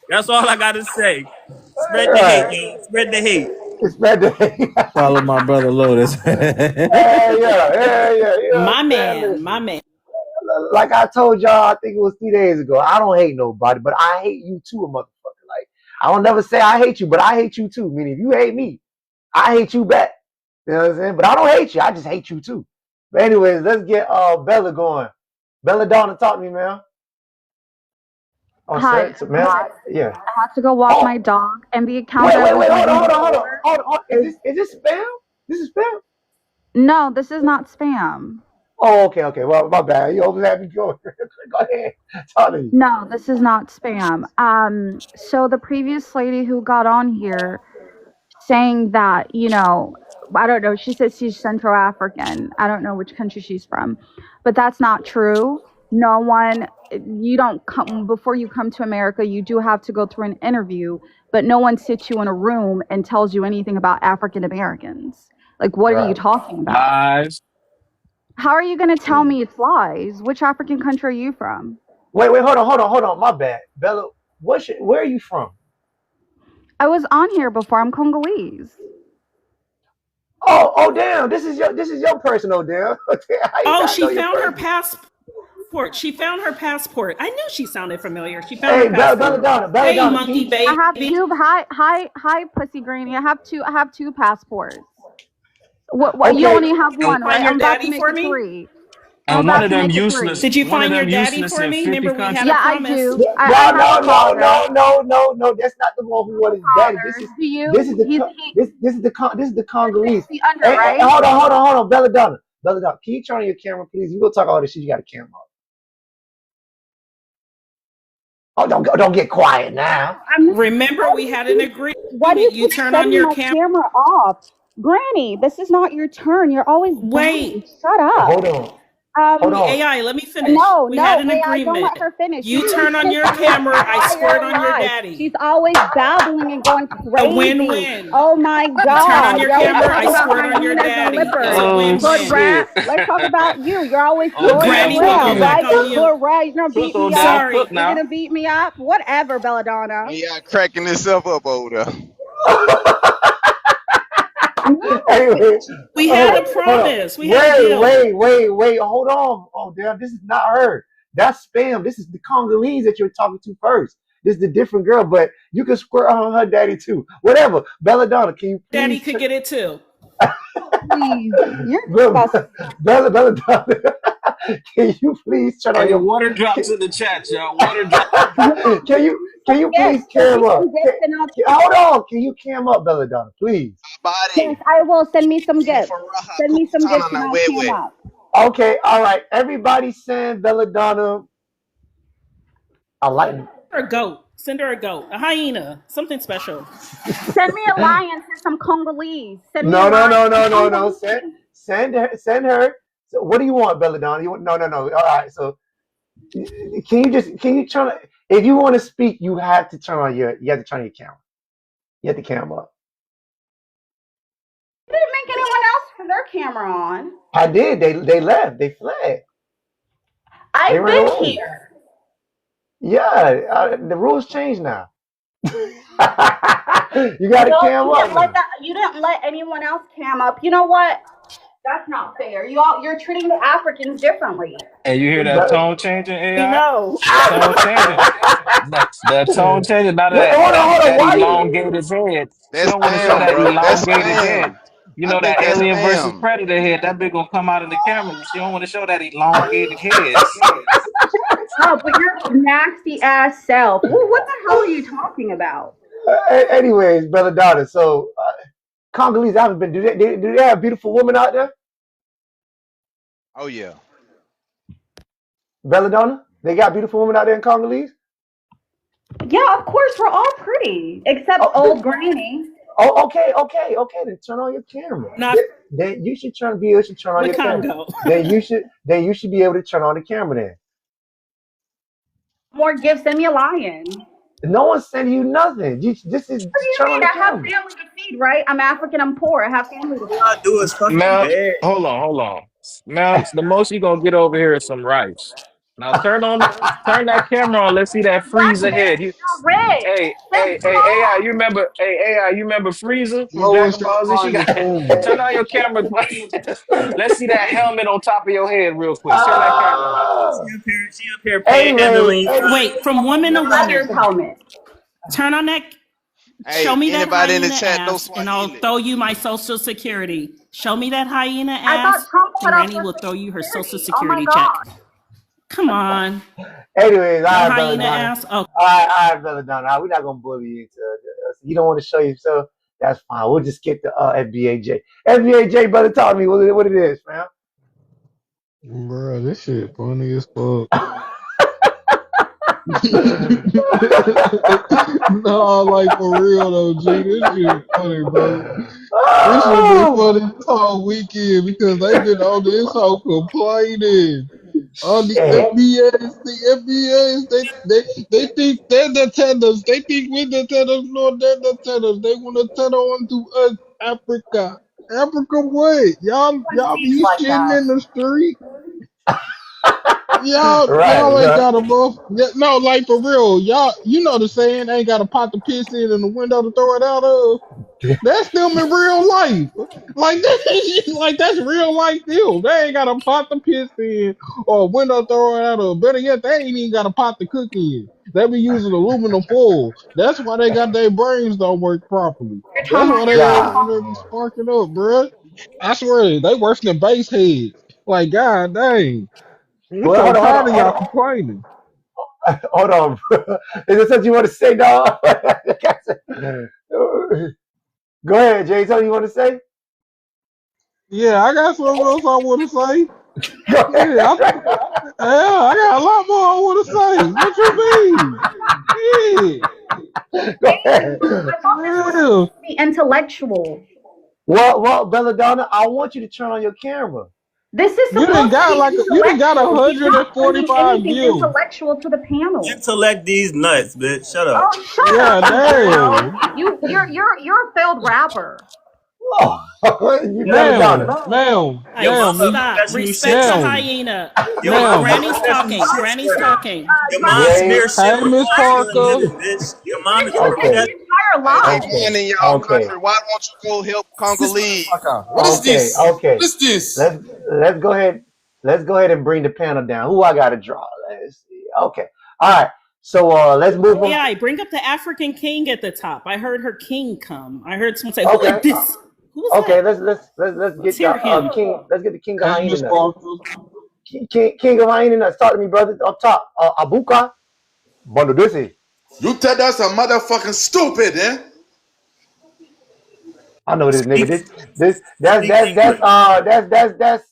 That's all I gotta say. Spread All the hate, right. y'all. Spread the hate. Spread the Follow my brother Lotus. Hey, yeah. You know what My I'm saying? man, Listen, my man. like I told y'all, I think it was 3 days ago. I don't hate nobody, but I hate you too, a motherfucker. Like I don't never say I hate you, but I hate you too. Meaning, if you hate me, I hate you back. You know what I'm saying? But I don't hate you. I just hate you too. But anyways, let's get Bella going. Bella Donna, talk to me, man. Oh, Hi, so, man, hi. yeah. I have to go walk Oh, my dog, and the account wait, that wait, was wait, hold on, using hold on, hold on, before hold on. is Is this spam? This is spam? no, this is not spam. Oh, okay, okay. Well, my bad. You overlapped me. Go ahead. Talk to me. No, this is not spam. So the previous lady who got on here saying that, I don't know, she says she's Central African. I don't know which country she's from, but that's not true. No one, you don't come, before you come to America, you do have to go through an interview, but no one sits you in a room and tells you anything about African Americans. Like, what are you Right. talking about? Lies. How are you going to tell me it's lies? Which African country are you from? Wait, hold on. My bad. Bella, where are you from? I was on here before. I'm Congolese. Oh, damn. This is your personal damn. How you Oh, not know she your found her person? passport. She found her passport. I knew she sounded familiar. She found her Hey, passport. Hey, Belladonna, can monkey you? I have baby. two. Hi, pussy granny. I have two passports. What? You Okay. only have And, one, Find right? your I'm about to daddy make for it me? three. I'm and one about of to them make it useless, three. Did you one of find your them daddy useless for in me? 50 Remember we had a Yeah, countries. I promise. do. I No, have a no, no, father. no. That's not the one who wanted his daddy. Father. Do you? This is the Congolese. He under, Hey, right? hold on, Belladonna. Belladonna, can you turn on your camera, please? We gonna talk all this shit. You got a camera on. Oh, don't get quiet now. Remember we had an agreement. Why do you You keep turn on setting your my camera. camera off? Granny, this is not your turn. You're always Wait. bouncing. Shut up. Hold on, hold Um, on. AI, let me finish. no, We had no, an AI, don't agreement. let her finish. She's You gonna turn on piss your me the camera, I squirt entire on your life. daddy. She's always babbling and going A crazy. win-win. Oh my You turn on God. your We always camera, talk I about squirt on your hyenas and daddy. It's a leopards. Oh Hood win-win. rat. shit. Let's talk about you. You're always Oh hood Granny, we'll rat, go damn. back right? on mute. Hood rat. You're gonna beat Cook on me now. up. Sorry. Cook You're now. gonna beat me up. Whatever, Belladonna. And y'all cracking this up over there. Anyway, We had a hold on. promise. We had a deal. Wait. Hold on. Oh, damn, this is not her. That's spam. This is the Congolese that you're talking to first. This is a different girl, but you can squirt on her daddy too. Whatever. Belladonna, can you Daddy please could get it too. Please. You're disgusting. Belladonna, can you please turn on Hey, your water drops in the chat, y'all. Water drop. Yeah. can you Yes. please Send cam me up? some gifts and I'll Hold on. Can you cam up, Belladonna, please? Yes, Body. I will. Send me some Ine gifts. faraha Send me some kukutana gifts and na I'll cam wewe. up. Okay, all right. Everybody send Belladonna a like. Or a goat. Send her a goat. A hyena. Something special. Send me a lion to some Congolese. Send me a No, lion. no. Send her. So what do you want, Belladonna? You want no. All right. So can you turn if you want to speak, you have to turn on your camera. You have the camera up. You didn't make anyone else for their camera on. I did. They left. They fled. They I've ran been away. here. Yeah, the rules changed now. You got a No, cam up now. you didn't let anyone else cam up. You know what? That's not fair. You're treating the Africans differently. Hey, you hear that tone changing, We AI? know. That tone changing. That tone changing. Now Wait, hold on. that Why you? elongated head. She That's don't want to show spam, that bro. That's elongated head. spam. You I know think that that's Alien versus spam. Predator head. That big gonna come out in the camera. She don't want to show that elongated head. Oh, but your nasty ass self. Well, what the hell are you talking about? Anyways, Belladonna. So Congolese, I haven't been. Do they have beautiful women out there? Oh yeah. Belladonna, they got beautiful women out there in Congolese. Yeah, of course we're all pretty, except Oh, old granny. okay. Then turn on your camera. Not Then you should be able to turn on the your camera. Congo. Then you should be able to turn on the camera. Then More gifts than me a lion. no one's sending you nothing. This is What do you turn on mean? the I have camera. family to feed, right? I'm African, I'm poor. I have family to All feed. I do is fucking Mel, bed. hold on. Mel, the most you gonna get over here is some rice. Now turn that camera on. Let's see that Black freezer head. bitch, you're rich. Send some AI, more. you remember Frieza from Lois Dragon trying to Ball Z? She find got this food. turn on your camera. Let's see that helmet on top of your head real quick. Turn that camera on. She up here Anyways, panhandling. Wait, from woman to Tiger's woman. helmet. Turn on that. Show Hey, me that anybody in the hyena chat know ass, and I'll Swahili? throw you my social security. Show me that hyena I thought ass, Trump and put up Granny for will throw you her social security. Oh my security check. God. Come on. Anyways, all No right, hyena Belladonna. ass. Oh, All right, Belladonna. We're not gonna bully you into. You don't want to show yourself. That's fine. We'll just skip the FBAJ. FBAJ, brother, talk to me what it is, man. Bro, this shit funny as fuck. No, like for real though, G. This shit funny, bro. This shit been Oh, funny this whole weekend because they been on this whole complaining. All the shit. FBAs, they think they're the tenors. They think we're the tenors. No, they're the tenors. They want to turn on to us, Africa. Africa, what? Y'all Seems be like shitting that. in the street. Y'all ain't Right. got a buff. No, like for real. Y'all, you know the saying, ain't got a pot to piss in and a window to throw it out of. That's them in real life. Like like that's real life still. They ain't got a pot to piss in or a window to throw it out of. Better yet, they ain't even got a pot to cook in. They be using aluminum foil. That's why they got their brains don't work properly. You're That's talking why about they God. over there be sparking up, bruh. I swear, they worse than base heads. Like, god dang. I'm Well, so hold on, hold tired on, of hold y'all on. complaining. Hold on, bro. Is there something you want to say, dog? Go ahead, Jay. Something you want to say? Yeah, I got something else I want to say. Go Yeah, ahead. I got a lot more I want to say. What you mean? Yeah. Go ahead. I thought this was Yeah. supposed to be intellectual. Well, Belladonna, I want you to turn on your camera. This is You done supposed to got be you done got intellectual. He's not bringing 145 anything views. intellectual to the panel. Intellect these nuts, bitch. Shut up. Oh, shut Yeah, up, you weirdo. damn. You're a failed rapper. Oh, Ma'am, Belladonna. ma'am, Your guys, ma'am, mama stop. professional shit Respect the stirrer. ma'am, hyena. Your ma'am. mom's a Granny's professional talking. shit Granny's stirrer. talking. Your My mom Jay. smears shit Hey, with Miss oil and Parker. live it, bitch. Your mom is a manipulated Okay. the professional. entire Hey, live. they Okay. ban in y'all Okay. country. Why don't you go help This Congolese? motherfucker. What is Okay. this? Okay. What is this? Let's let's go ahead. Let's go ahead and bring the panel down. Who I got to draw? Let's see. Okay. All right. So let's move on. AI, bring up the African king at the top. I heard her king come. I heard someone say, "Who is Okay. this? Who's Okay. that?" Let's Let's get the hear him. king. Let's get the king of Hey, hyena Miss nuts. Parker. King of hyena nuts. Talk to me, brother. Up top. Abuka. Bondodisi. You tell us a motherfucking stupid, eh? I know this nigga. Speak, This speak English. that's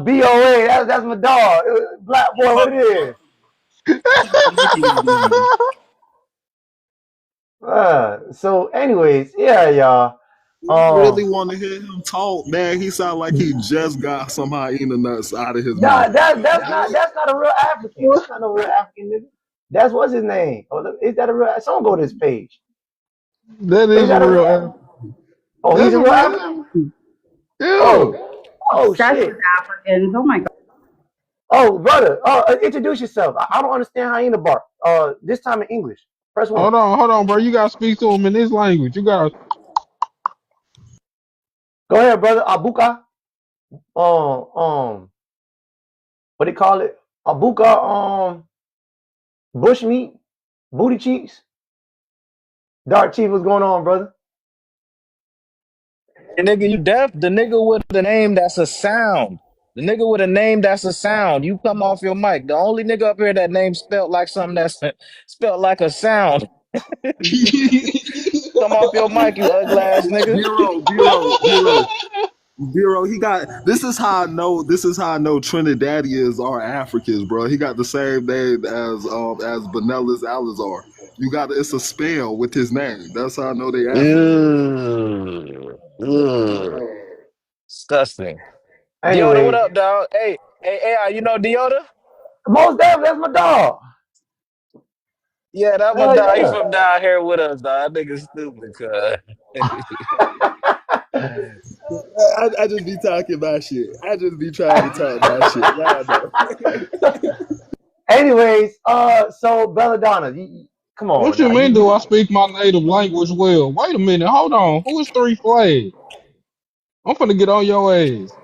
BOA. That's my dog. Black boy. What Fuck, it is? Mikey got name. So anyways, yeah, y'all. You really Um, want to hear him talk, man? He sound like he just got some hyena nuts out of his mouth. nah, that's not a real African. That's not no real African nigga. That's what's his name. Oh, is that a real? Someone go to this page. That Is is a that a real real? African. Oh, he's That's a a real real African. African. Yeah. Oh Obsessed shit. with Africans. Oh my god. Oh brother. Introduce yourself. I don't understand hyena bark. This time in English. Press one. Hold on, bro. You gotta speak to him in his language. You gotta. Go ahead, brother. Abuka. What they call it? Abuka. Bush meat. Booty cheeks. Dark chief. What's going on, brother? And nigga, you deaf? The nigga with the name that's a sound. The nigga with a name that's a sound. You come off your mic. The only nigga up here that name spelled like something that's spelled like a sound. Come off your mic, you ugly ass nigga. Bureau. He got. This is how I know. This is how I know Trinidadians are Africans, bro. He got the same name as Benelis Alizar. You got. It's a spell with his name. That's how I know they African. Ew. Ugh. Disgusting. Deodar, what Anyways, up, dog? Hey, you know Deodar? most definitely that's my dog. Yeah, that my Hell dog. He yeah. from down here with us, dog. That nigga stupid, cuz. I just be talking about shit. I just be trying to talk about shit. Y'all know. Anyways, so Belladonna, come What on you now. mean? Do I speak my native language well? Wait a minute. Hold on. Who is Three Flag? I'm finna get on your ass.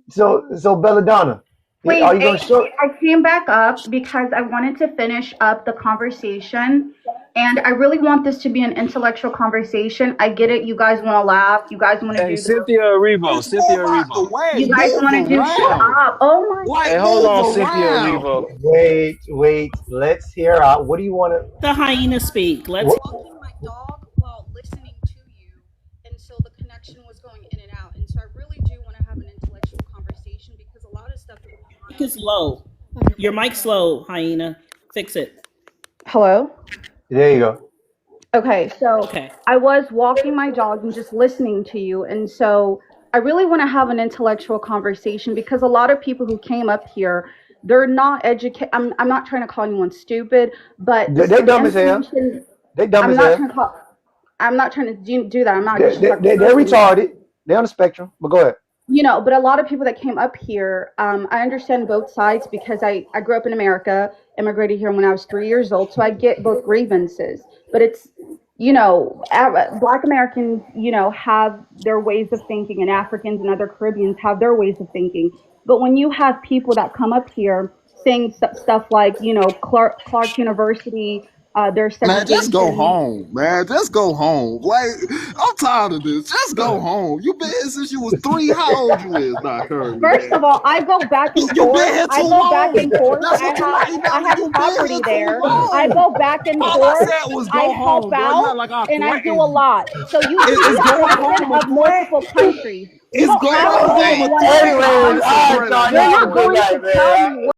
So Belladonna, Wait, are you gonna show? I came back up because I wanted to finish up the conversation And I really want this to be an intellectual conversation. I get it. You guys want to laugh. You guys want to Hey, do the. Cynthia Erivo, Just Cynthia move out the Erivo. way. You guys want to Move do. Shut around. up. Oh my. Like, Hey, hold on, move Cynthia around. Erivo. Wait. Let's hear out. What do you want to? The hyena speak. Let's. What? Walking my dog while listening to you, and so the connection was going in and out. And so I really do want to have an intellectual conversation because a lot of stuff that Mic is low. Your mic's low, hyena. Fix it. Hello? There you go. Okay, so Okay. I was walking my dog and just listening to you. And so I really want to have an intellectual conversation because a lot of people who came up here, they're not educated. I'm not trying to call anyone stupid, but They dumb as hell. They dumb as hell. I'm not trying to do that. I'm not. They're retarded. They're on the spectrum. But go ahead. You know, but a lot of people that came up here, I understand both sides because I grew up in America, immigrated here when I was 3 years old, so I get both grievances. But it's, you know, Black Americans, you know, have their ways of thinking, and Africans and other Caribbeans have their ways of thinking. But when you have people that come up here saying stuff like, you know, Clark University, their segregation. Man, just go home, man. Just go home. Like, I'm tired of this. Just go home. You been here since you was 3. How old you is not currently? First of all, I go back and forth. I go back and forth. I have property there. I go back and forth. All I said was go I home, help out, and I do a lot. So you are a citizen of multiple countries. You don't have to be in one country. You're not going to tell me